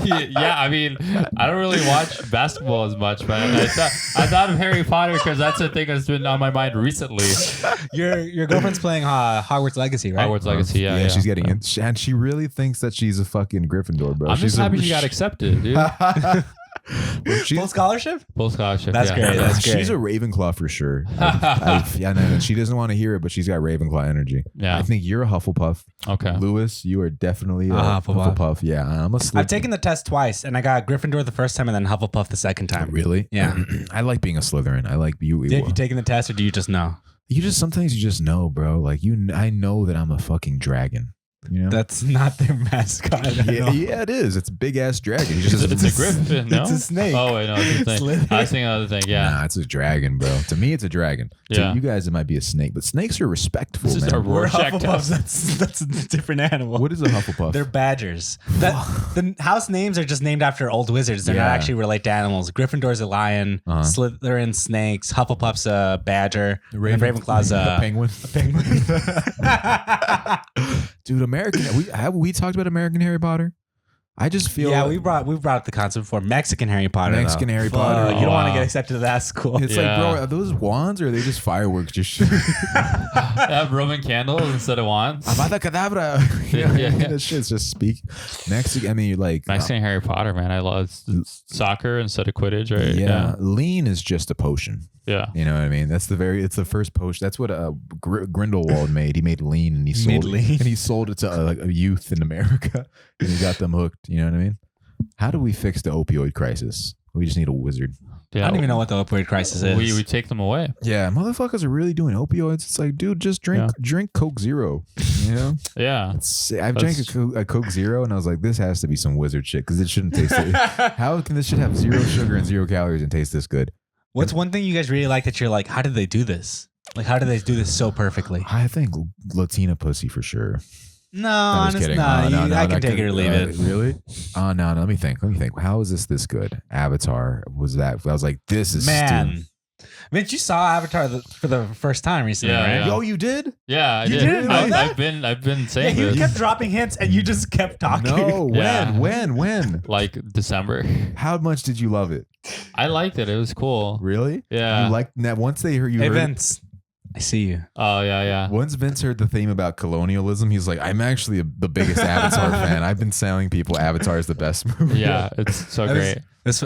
Yeah, I mean, I don't really watch basketball as much, but I thought of Harry Potter because that's the thing that's been on my mind recently. Your girlfriend's playing Hogwarts Legacy, right? Hogwarts Legacy, yeah. She's getting in, and she really thinks that she's a fucking Gryffindor, bro. I'm just happy she got accepted, dude. Full scholarship? Full scholarship. That's great. That's great. She's a Ravenclaw for sure. No, she doesn't want to hear it, but she's got Ravenclaw energy. Yeah. I think you're a Hufflepuff. Okay. Lewis, you are definitely a Hufflepuff. Yeah, I'm a Slytherin. I've taken the test twice, and I got Gryffindor the first time and then Hufflepuff the second time. Really? Yeah. I like being a Slytherin. I like you. Have you taken the test, or do you just know? Sometimes you just know, bro. Like I know that I'm a fucking dragon. That's not their mascot. Yeah, it is. It's a big ass dragon. It's a griffin. No, it's a snake. Oh wait, no, it's a snake. I was thinking another thing. Yeah, nah, it's a dragon, bro. To me, it's a dragon. Yeah. To you guys, it might be a snake, but snakes are respectful. This is man. a Rorschach Hufflepuffs. test. That's a different animal. What is a Hufflepuff? They're badgers. The house names are just named after old wizards. They're not actually relate to animals. Gryffindor's a lion. Slytherin snakes. Hufflepuff's a badger. Ravenclaw's a penguin. Dude, American. Have we talked about American Harry Potter? I just feel we brought up the concept before. Mexican Harry Potter. Harry Potter. You don't want to get accepted to that school. It's like, bro, are those wands or are they just fireworks? Just they have Roman candles instead of wands. Avada Kedavra. That shit's just speak. Mexican. I mean, like Mexican Harry Potter, man. I love soccer instead of Quidditch, right? Yeah. Lean is just a potion. Yeah. You know what I mean? It's the first potion. That's what Grindelwald made. He made lean and he sold it to a youth in America and he got them hooked. You know what I mean? How do we fix the opioid crisis? We just need a wizard. Yeah, I don't even know what the opioid crisis is. we take them away. Yeah, motherfuckers are really doing opioids. It's like, dude, just drink Coke Zero. You know? Yeah. I've drank a Coke Zero, and I was like, this has to be some wizard shit because it shouldn't taste it. How can this shit have 0 sugar and 0 calories and taste this good? What's one thing you guys really like that you're like, how did they do this? Like, how did they do this so perfectly? I think Latina pussy for sure. No, I'm just honestly, kidding. no, I can that take it or leave it. Really? Oh no, let me think. How is this good? Avatar was that? I was like, this is Man. Vince, you saw Avatar for the first time recently, Yeah, right? yeah. Yo, you did? Yeah, I You did. didn't know that? I've been Yeah, saying you this. kept dropping hints and you just kept talking. No, Yeah. when? Like December. How much did you love it? I liked it. It was cool. Really? Yeah. You liked that once they heard you Hey, heard Vince, I see you. Oh yeah. Once Vince heard the theme about colonialism, he's like, I'm actually the biggest Avatar fan. I've been telling people Avatar is the best movie. Yeah, it's so great.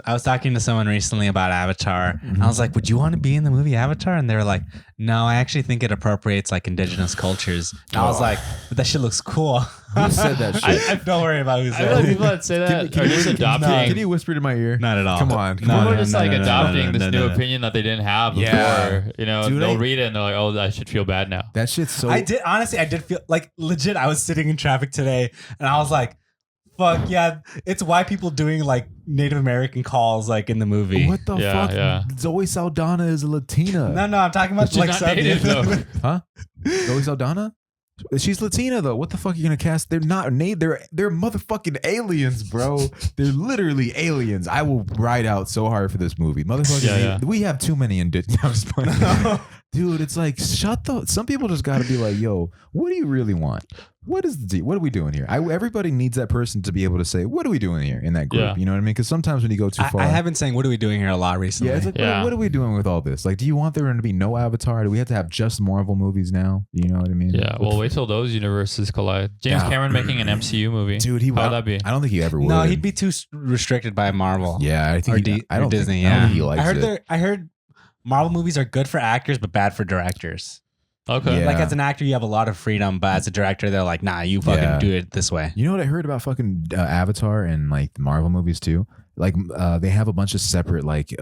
I was talking to someone recently about Avatar, and I was like, would you want to be in the movie Avatar? And they were like, no, I actually think it appropriates like indigenous cultures. And I was like, but that shit looks cool. Who said that shit? Don't worry about who I said feel like it. people that say that are just adopting. Can you whisper to my ear? Not at all. Come on. People are just like adopting this new no. opinion that they didn't have before. Yeah. You know, Dude, they'll read it and they're like, "Oh, I should feel bad now." That shit's so. I did feel like legit. I was sitting in traffic today, and I was like, "Fuck yeah!" It's white people doing like Native American calls, like in the movie. What the Yeah, fuck? yeah. Zoe Saldana is a Latina. No, I'm talking about She's like not some native, though. Huh? Zoe Saldana? She's Latina though. What the fuck are you gonna cast? They're not native. They're motherfucking aliens, bro. They're literally aliens. I will ride out so hard for this movie, motherfuckers. Yeah. We have too many indigenous. Dude, it's like some people just got to be like, yo, what do you really want? What is the deal? What are we doing here? Everybody needs that person to be able to say, what are we doing here in that group? Yeah. You know what I mean? Because sometimes when you go too far, I have been saying, "What are we doing here?" a lot recently. yeah, it's like, Yeah. What are we doing with all this? Like, do you want there to be no Avatar? Do we have to have just Marvel movies now? You know what I mean? Yeah. Well, wait till those universes collide. James Yeah. Cameron making an MCU movie. Dude, how would that be? I don't think he ever would. No, he'd be too restricted by Marvel. Yeah, I think I don't Disney. Think, I don't Yeah, think he likes it. I heard Marvel movies are good for actors but bad for directors. Okay. Yeah. Like as an actor, you have a lot of freedom, but as a director, they're like, "Nah, you fucking Yeah. do it this way." You know what I heard about fucking Avatar and like the Marvel movies too? Like they have a bunch of separate like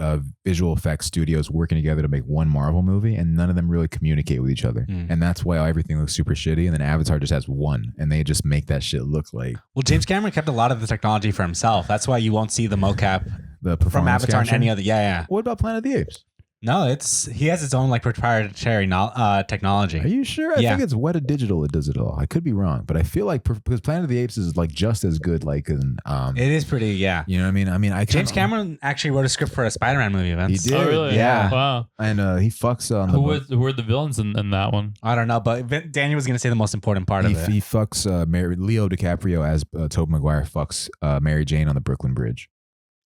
visual effects studios working together to make one Marvel movie, and none of them really communicate with each other, and that's why everything looks super shitty. And then Avatar just has one, and they just make that shit look like Well, James Cameron kept a lot of the technology for himself. That's why you won't see the mocap the from performance Avatar and capture. any other. Yeah. What about Planet of the Apes? No, he has his own like proprietary technology. Are you sure? I Yeah. think it's Weta Digital that does it all. I could be wrong, but I feel like because Planet of the Apes is like just as good, like in It is pretty, yeah. you know what I mean? I mean, James Cameron actually wrote a script for a Spider-Man movie. He Vince. did. Oh, really? Yeah. Wow. and he fucks on Who were the villains in that one? I don't know, but Daniel was going to say the most important part of it. he fucks Leo DiCaprio as Tobey Maguire fucks Mary Jane on the Brooklyn Bridge.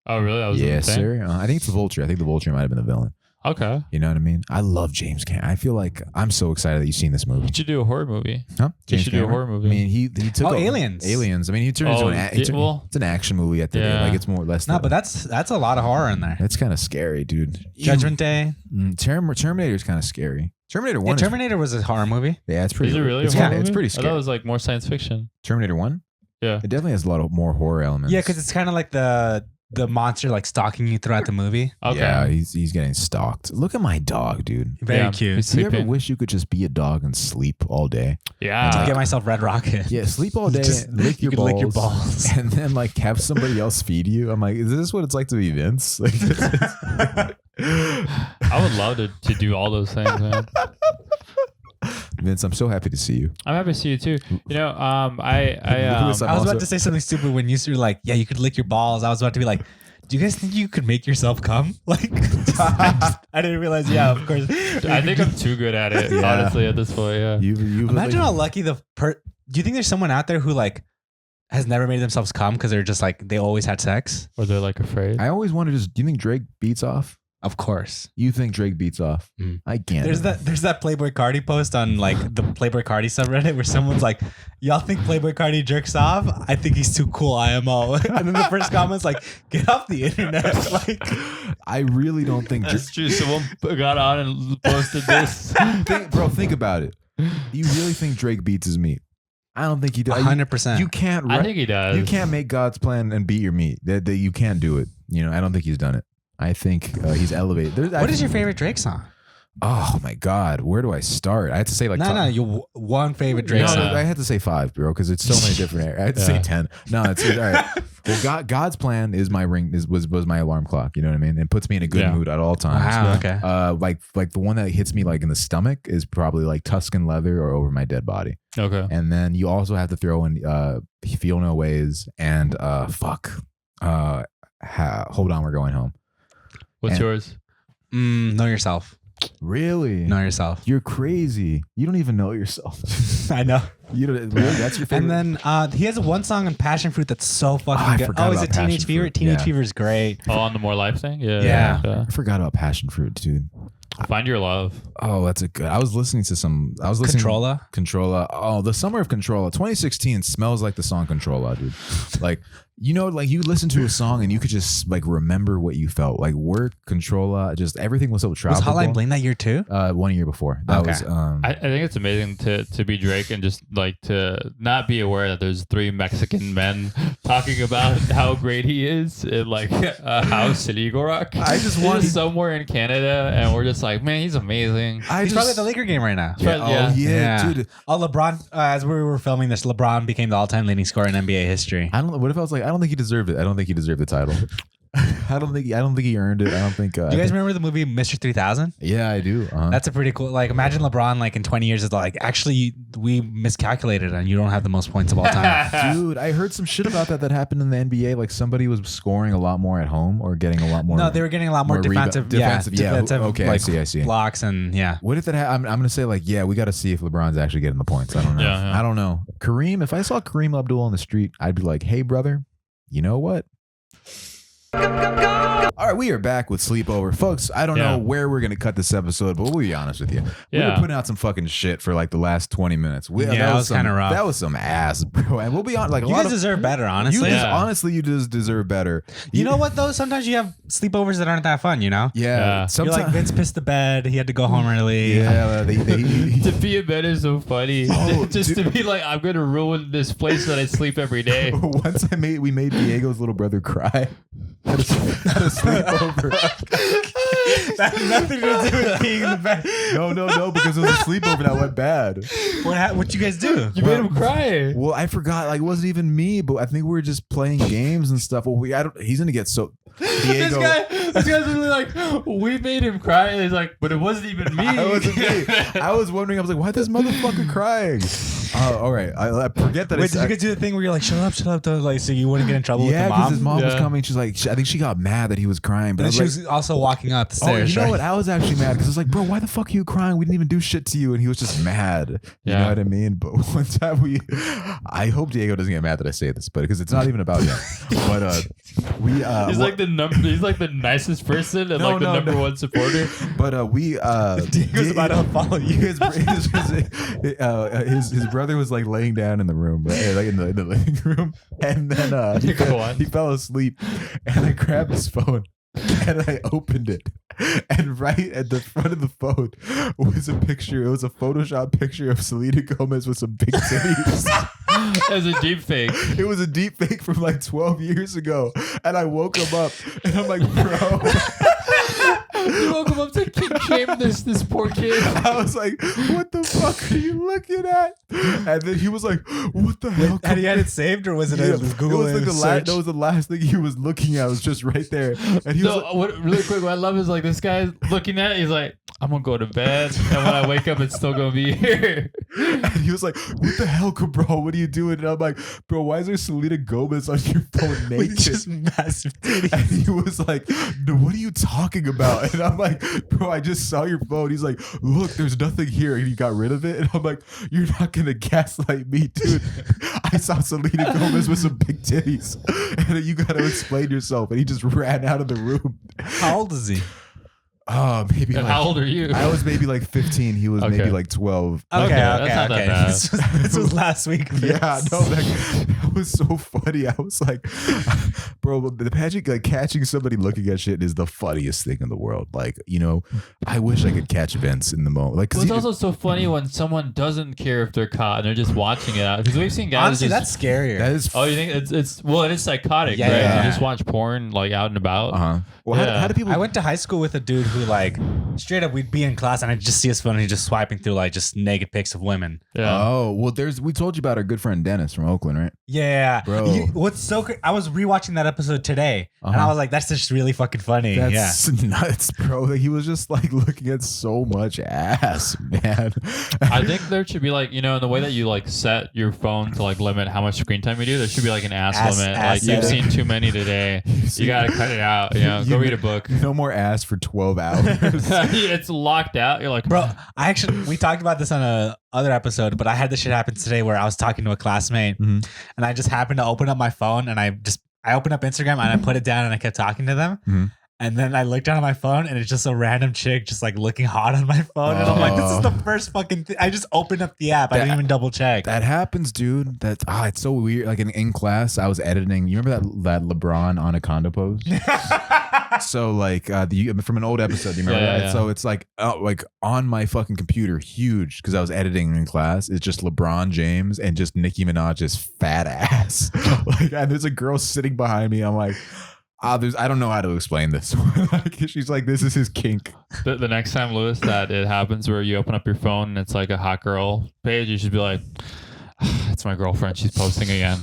Oh, really? That was Yes, the thing? sir. I think it's the Vulture. I think the Vulture might have been the villain. Okay. You know what I mean? I love James Cameron. I feel like I'm so excited that you've seen this movie. You should do a horror movie. Huh? You should do a horror movie. I mean, he took Aliens. Aliens. I mean, he turned into it's an action movie at the end. Yeah. Like it's more or less. No, but that's a lot of horror in there. That's kind of scary, dude. Judgment Day. Terminator is kind of scary. Terminator 1 Yeah, is- Terminator was a horror movie. yeah, it's pretty. Is it really It's a horror kinda- it's movie? pretty I thought scary. it was like more science fiction. Terminator 1? Yeah. It definitely has a lot of more horror elements. Yeah, because it's kind of like the monster like stalking you throughout the movie. Okay. Yeah, he's getting stalked. Look at my dog, dude. Very Yeah, cute. he's Do you ever sleeping. wish you could just be a dog and sleep all day? Yeah. To get myself Red Rocket. Yeah, sleep all day, Just lick you your could balls, lick your balls. and then like have somebody else feed you. I'm like, is this what it's like to be Vince? Like, I would love to do all those things, man. Vince, I'm so happy to see you. I'm happy to see you too. You know, Look at this, I was also- about to say something stupid when you were like, "Yeah, you could lick your balls." I was about to be like, "Do you guys think you could make yourself come?" Like, I didn't realize. Yeah, of course. I think I'm too good at it, Yeah. honestly, at this point. Yeah. You Imagine how lucky Do you think there's someone out there who like has never made themselves come because they're just like they always had sex? Or they're like afraid. I always wondered, do you think Drake beats off? Of course. You think Drake beats off? Mm. I can't. There's that Playboy Cardi post on like the Playboy Cardi subreddit where someone's like, "Y'all think Playboy Cardi jerks off? I think he's too cool, IMO." And then the first comment's like, "Get off the internet!" Like, I really don't think. That's true. Someone got on and posted this. Think about it. You really think Drake beats his meat? I don't think he does. 100%. You can't. I think he does. You can't make God's plan and beat your meat. That you can't do it. You know, I don't think he's done it. I think he's elevated. What is your favorite Drake song? Oh my God, where do I start? I had to say like you one favorite Drake song. I had to say 5, bro, because it's so many different. I had to say 10. No, it's all right. Well, God's plan is my ring. Was my alarm clock. You know what I mean? It puts me in a good mood at all times. Wow, okay. Like the one that hits me like in the stomach is probably like Tuscan Leather or Over My Dead Body. Okay. And then you also have to throw in Feel No Ways and Hold On, We're Going Home. What's yours? Know Yourself. Really? Know Yourself. You're crazy. You don't even know yourself. I know. You don't, really? That's your favorite. And then he has one song on Passion Fruit that's so fucking I good. forgot Is about it Teenage Passion Fever? Fruit. Teenage Yeah. Fever is great. Oh, on the More Life thing? Yeah. I forgot about Passion Fruit, dude. Find Your Love. Oh, that's a good. I was listening to Controlla. Oh, the summer of Controlla. 2016 smells like the song Controlla, dude. Like, you know, like you listen to a song and you could just like remember what you felt. Like Work, Controlla, just everything was so tropical. Was Hotline Bling that year too? 1 year before. That was. I think it's amazing to be Drake and just like to not be aware that there's 3 Mexican men talking about how great he is in like a house in Eagle Rock. I just want somewhere in Canada, and we're just like, man, he's amazing. He's probably at the Laker game right now. Yeah. Dude. Oh, LeBron. As we were filming this, LeBron became the all-time leading scorer in NBA history. I don't know. What if I was like, I don't think he deserved it. I don't think he deserved the title. I don't think he earned it. I don't think. Do you guys remember the movie Mr. 3000? Yeah, I do. That's a pretty cool. Like, imagine LeBron like in 20 years is like, actually, we miscalculated and you don't have the most points of all time. Dude, I heard some shit about that happened in the NBA. Like somebody was scoring a lot more at home or getting a lot more. No, they were getting a lot more defensive. Okay, like, I see. Blocks and What if that? I'm gonna say like, yeah, we got to see if LeBron's actually getting the points. I don't know. I don't know. Kareem, if I saw Kareem Abdul on the street, I'd be like, hey, brother, you know what? All right, we are back with Sleepover. Folks, I don't know where we're going to cut this episode, but we'll be honest with you. We've been putting out some fucking shit for like the last 20 minutes. That was kind of rough. That was some ass, bro. And we'll be honest. Like, you guys deserve better, honestly. Honestly, you just deserve better. You know what, though? Sometimes you have sleepovers that aren't that fun, you know? Yeah. You're like, Vince pissed the bed. He had to go home early. Yeah. To be in bed is so funny. To be like, I'm going to ruin this place that I sleep every day. Once we made Diego's little brother cry at a sleepover. That had nothing to do with being in the bed. No, because it was a sleepover that went bad. What'd you guys do? You made him cry. Well, I forgot. Like, it wasn't even me, but I think we were just playing games and stuff. Well, he's gonna get so. Diego, this guy's really like, we made him cry. And he's like, but it wasn't even me. It wasn't me. I was wondering. I was like, why is this motherfucker crying? All right. I forget that. Wait, did you guys do the thing where you're like, shut up, though, like, so you wouldn't get in trouble with the mom? Yeah, because his mom was coming. She's like, I think she got mad that he was crying, but she was also walking up the stairs. You know what? I was actually mad because I was like, bro, why the fuck are you crying? We didn't even do shit to you, and he was just mad. You know what I mean? But one time I hope Diego doesn't get mad that I say this, but because it's not even about him. But he's like the nicest person and the number one supporter. But Diego's about to follow you. His brother was like laying down in the room, right? Like in the living room, and then he fell asleep, and I grabbed his phone and I opened it, and right at the front of the phone was a picture. It was a Photoshop picture of Selena Gomez with some big titties. As a deep fake. It was a deep fake from like 12 years ago, and I woke him up, and I'm like, bro. You woke him up to kink shame this poor kid. I was like, what the fuck are you looking at? And then he was like, what the hell? Had he had it saved, or was it a Google it was like that was the last thing he was looking at. It was just right there. And he was really quick, what I love is like this guy looking at it, he's like, I'm gonna go to bed, and when I wake up, it's still gonna be here. And he was like, what the hell, bro? What are you doing? And I'm like, bro, why is there Selena Gomez on your phone naked? Just massive titties. And he was like, no, what are you talking about? And I'm like, bro, I just saw your phone. He's like, look, there's nothing here. And he got rid of it. And I'm like, you're not gonna gaslight me, dude. I saw Selena Gomez with some big titties. And you gotta explain yourself. And he just ran out of the room. How old is he? Maybe And like, how old are you? I was maybe like 15. He was maybe like 12. Okay, Okay, that's not that okay. bad. This was last week. Yeah, no, that was so funny. I was like, bro, the magic, like catching somebody looking at shit is the funniest thing in the world. Like, you know, I wish I could catch Vince in the moment. Like, Well, it's also so funny when someone doesn't care if they're caught and they're just watching it out. Because we've seen guys Honestly, just, that's scarier. that is. Oh, you think it's well, it is psychotic, Yeah, right? yeah. You just watch porn like out and about. Well, Yeah. how do people? I went to high school with a dude who like straight up we'd be in class and I'd just see his phone and he's just swiping through like just naked pics of women. Yeah. Oh, well, we told you about our good friend Dennis from Oakland, right? Yeah, Bro. What's so I was rewatching that episode today and I was like, that's just really fucking funny. That's nuts, bro. Like, he was just like looking at so much ass, man. I think there should be like, you know, in the way that you like set your phone to like limit how much screen time you do, there should be like an ass limit. Like you've setting. seen too many today. You gotta cut it out. You know, go read a book. No more ass for 12 hours. It's locked out. You're like, Bro, we talked about this on a other episode, but I had this shit happen today where I was talking to a classmate and I just happened to open up my phone and I opened up Instagram and I put it down and I kept talking to them. And then I looked down at my phone and it's just a random chick just like looking hot on my phone. And I'm like, this is the first fucking thing. I just opened up the app. I didn't even double check. That happens, dude. It's so weird. Like in class, I was editing. You remember that Lebron Anaconda pose? So like from an old episode, do you remember that? Yeah. So it's like on my fucking computer, huge, because I was editing in class. It's just LeBron James and just Nicki Minaj's fat ass. Like, and there's a girl sitting behind me. I'm like, I don't know how to explain this. Like, she's like, this is his kink. the next time, Lewis, that it happens where you open up your phone and it's like a hot girl page, you should be like, it's my girlfriend. She's posting again.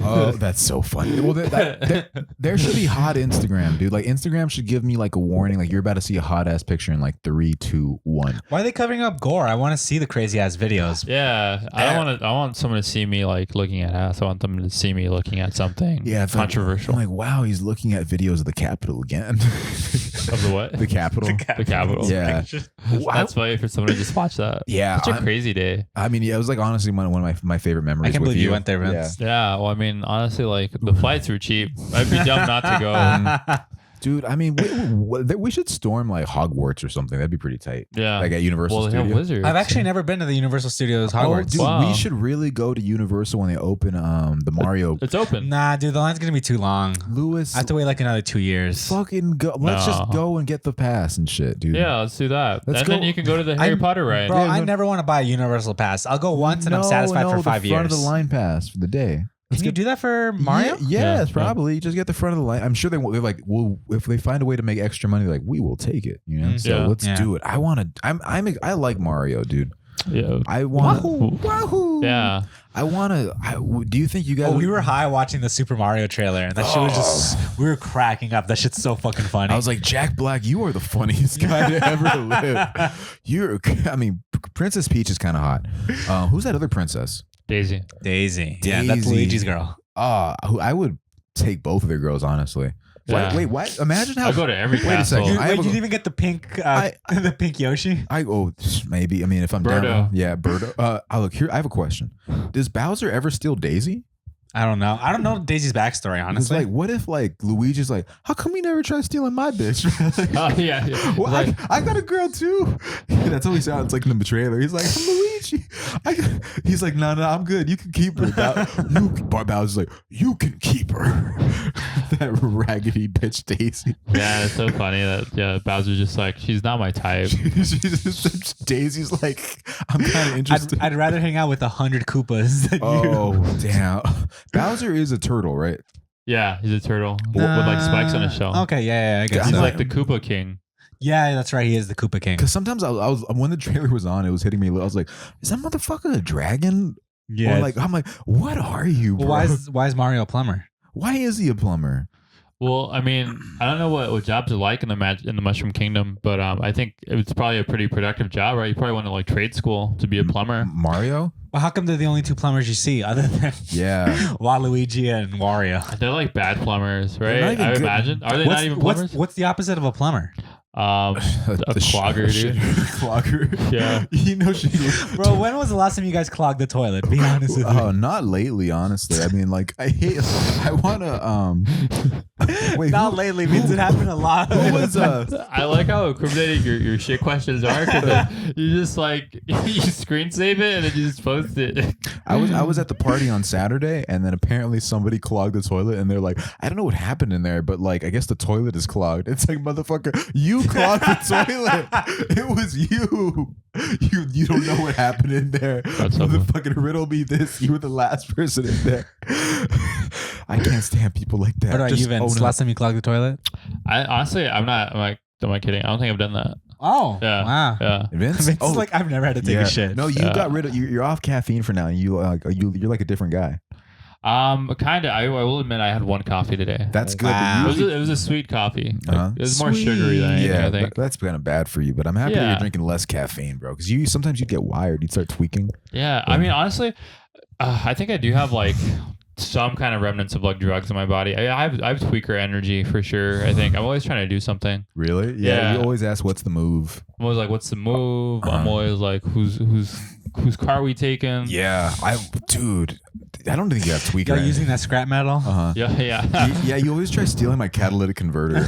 Oh, that's so funny. Well, there should be hot Instagram, dude. Like, Instagram should give me like a warning, like you're about to see a hot ass picture in like 3, 2, 1. Why are they covering up gore? I want to see the crazy ass videos. Yeah, I want someone to see me like looking at ass. I want them to see me looking at something controversial. I'm like, wow, he's looking at videos of the Capitol again. Of the what? The Capitol. The Capitol. Yeah. That's funny for someone to just watch that. Yeah. Such a crazy day. I mean, yeah, it was like honestly one of my favorite memories. I can't with believe you went there, Vince. Yeah, well, I mean, honestly, like the flights were cheap. I'd be dumb not to go. Dude, I mean, we should storm like Hogwarts or something. That'd be pretty tight. Yeah, like at Universal well, they have Studios. wizards. I've actually never been to the Universal Studios Oh, Hogwarts. dude, Wow. we should really go to Universal when they open the Mario. It's open. Nah, dude, the line's gonna be too long. Lewis, I have to wait like another 2 years. fucking go. Let's just go and get the pass and shit, dude. Yeah, let's do that. Let's And then go. you can go to the Harry Potter ride. Bro, Yeah, I go- never want to buy a Universal pass. I'll go once and I'm satisfied for 5 the years. front of the line pass for the day. Can you do that for Mario? Yes, Yeah. probably. Just get the front of the line. I'm sure they're like, well, if they find a way to make extra money, like we will take it. You know, so Yeah. let's do it. I want to. I like Mario, dude. Yeah. I want. Wahoo! Yeah. I want to. Do you think you guys? Oh, we were high watching the Super Mario trailer, and that shit was just, we were cracking up. That shit's so fucking funny. I was like, Jack Black, you are the funniest guy to ever live. I mean, Princess Peach is kind of hot. Who's that other princess? Daisy. Daisy. Yeah, that's Daisy. Luigi's girl. I would take both of their girls, honestly. Yeah. Wait, what? Imagine how. I'll go to every Wait a castle. second. You, I have you a- didn't even get the pink, the pink Yoshi. Maybe. I mean, if I'm Birdo. down, yeah, Birdo. Look here. I have a question. Does Bowser ever steal Daisy? I don't know. I don't know Daisy's backstory, It's honestly. like, what if like Luigi's like, how come he never tried stealing my bitch? Oh yeah. Well, Like, I got a girl too. That's how he sounds like in the trailer. He's like, I'm Luigi. He's like, no, I'm good. You can keep her. Bowser's like, you can keep her. That raggedy bitch Daisy. yeah, it's so funny that Bowser's just like, she's not my type. Daisy's like, I'm kind of interested. I'd rather hang out with 100 Koopas than you. Oh damn! Bowser is a turtle, right? Yeah, he's a turtle with like spikes on his shell. Okay, yeah, I guess He's so. like the Koopa King. Yeah, that's right. He is the Koopa King. Because sometimes I was when the trailer was on, it was hitting me. I was like, is that motherfucker a dragon? Yeah. Or like, I'm like, what are you, bro? Well, why is Mario a plumber? Why is he a plumber? Well, I mean, I don't know what jobs are like in the Mushroom Kingdom, but I think it's probably a pretty productive job, right? You probably went to like trade school to be a plumber. Mario? Well, how come they're the only two plumbers you see other than Yeah. Waluigi and Wario? They're like bad plumbers, They're right? not even I would good. imagine. Are they not even plumbers? What's the opposite of a plumber? A clogger, dude. Clogger. Yeah. You know she. Bro, when was the last time you guys clogged the toilet? Be honest with me. Oh, not lately, honestly. I mean, like, I want to. Wait, Not lately means it happened a lot. who was I like how incriminating your shit questions are, because you just like you screen save it and then you just post it. I was at the party on Saturday, and then apparently somebody clogged the toilet, and they're like, I don't know what happened in there, but like, I guess the toilet is clogged. It's like, motherfucker, you clogged the toilet. It was you. You don't know what happened in there. That's Motherfucking riddle me this. You were the last person in there. I can't stand people like that. What about you, Vince? own Last time you clogged the toilet? I honestly, I'm not. Am I kidding? I don't think I've done that. Oh, Yeah. wow. Yeah. Vince? Vince is like, I've never had to take a shit. No, you got rid of. You're off caffeine for now. You're like a different guy. Kind of. I will admit I had one coffee today. That's good. Wow. But It was a sweet coffee. Like, Uh-huh. it was more sugary than anything, Yeah, I think. that's kind of bad for you. But I'm happy that Yeah. you're drinking less caffeine, bro. Because you sometimes you'd get wired. You'd start tweaking. Yeah. I mean, honestly, I think I do have like some kind of remnants of like drugs in my body. I have tweaker energy for sure. I think I'm always trying to do something. Really? Yeah. Yeah. You always ask, "What's the move?" I'm always like, what's the move? I'm always like, whose car we taking? Yeah, dude, I don't think you have tweaker. You're energy. using that scrap metal? Uh-huh. Yeah. Yeah, you always try stealing my catalytic converter.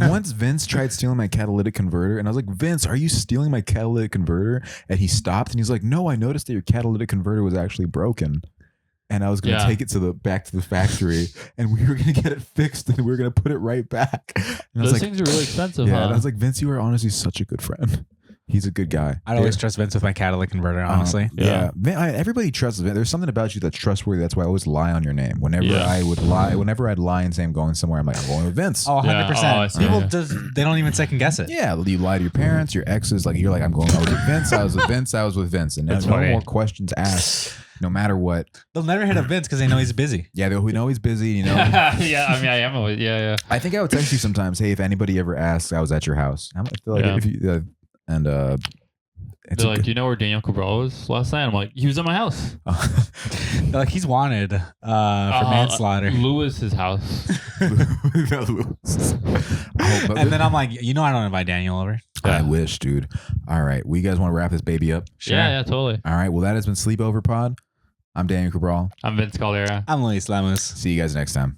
Once Vince tried stealing my catalytic converter, and I was like, Vince, are you stealing my catalytic converter? And he stopped, and he's like, no, I noticed that your catalytic converter was actually broken. And I was going to Yeah. take it back to the factory, and we were going to get it fixed, and we were going to put it right back. And I was Those like, things are really expensive, yeah, huh? and I was like, Vince, you are honestly such a good friend. He's a good guy. I'd always trust Vince with my catalytic converter, honestly. Yeah. Everybody trusts Vince. There's something about you that's trustworthy. That's why I always lie on your name. Whenever Yeah. I would lie, whenever I'd lie and say I'm going somewhere, I'm like, I'm going with Vince. Oh, 100%. Yeah. Oh, I see. People Yeah. just, they don't even second guess it. Yeah, you lie to your parents, your exes. Like you're like, I was with Vince. I was with Vince. I was with Vince, and That's no funny. more questions asked, no matter what. They'll never hit up Vince because they know he's busy. Yeah, we know he's busy. You know, Yeah. I mean, I am always. Yeah. I think I would text you sometimes. Hey, if anybody ever asks, I was at your house. I feel like Yeah. if you it's They're a like, do you know where Daniel Cabral was last night? I'm like, he was at my house. They're like, he's wanted for manslaughter. Lewis's house. and And then I'm like, you know, I don't invite Daniel over. I wish, dude. All right, we guys want to wrap this baby up? Yeah, totally. All right. Well, that has been Sleepover Pod. I'm Daniel Cabral. I'm Vince Caldera. I'm Luis Lemus. See you guys next time.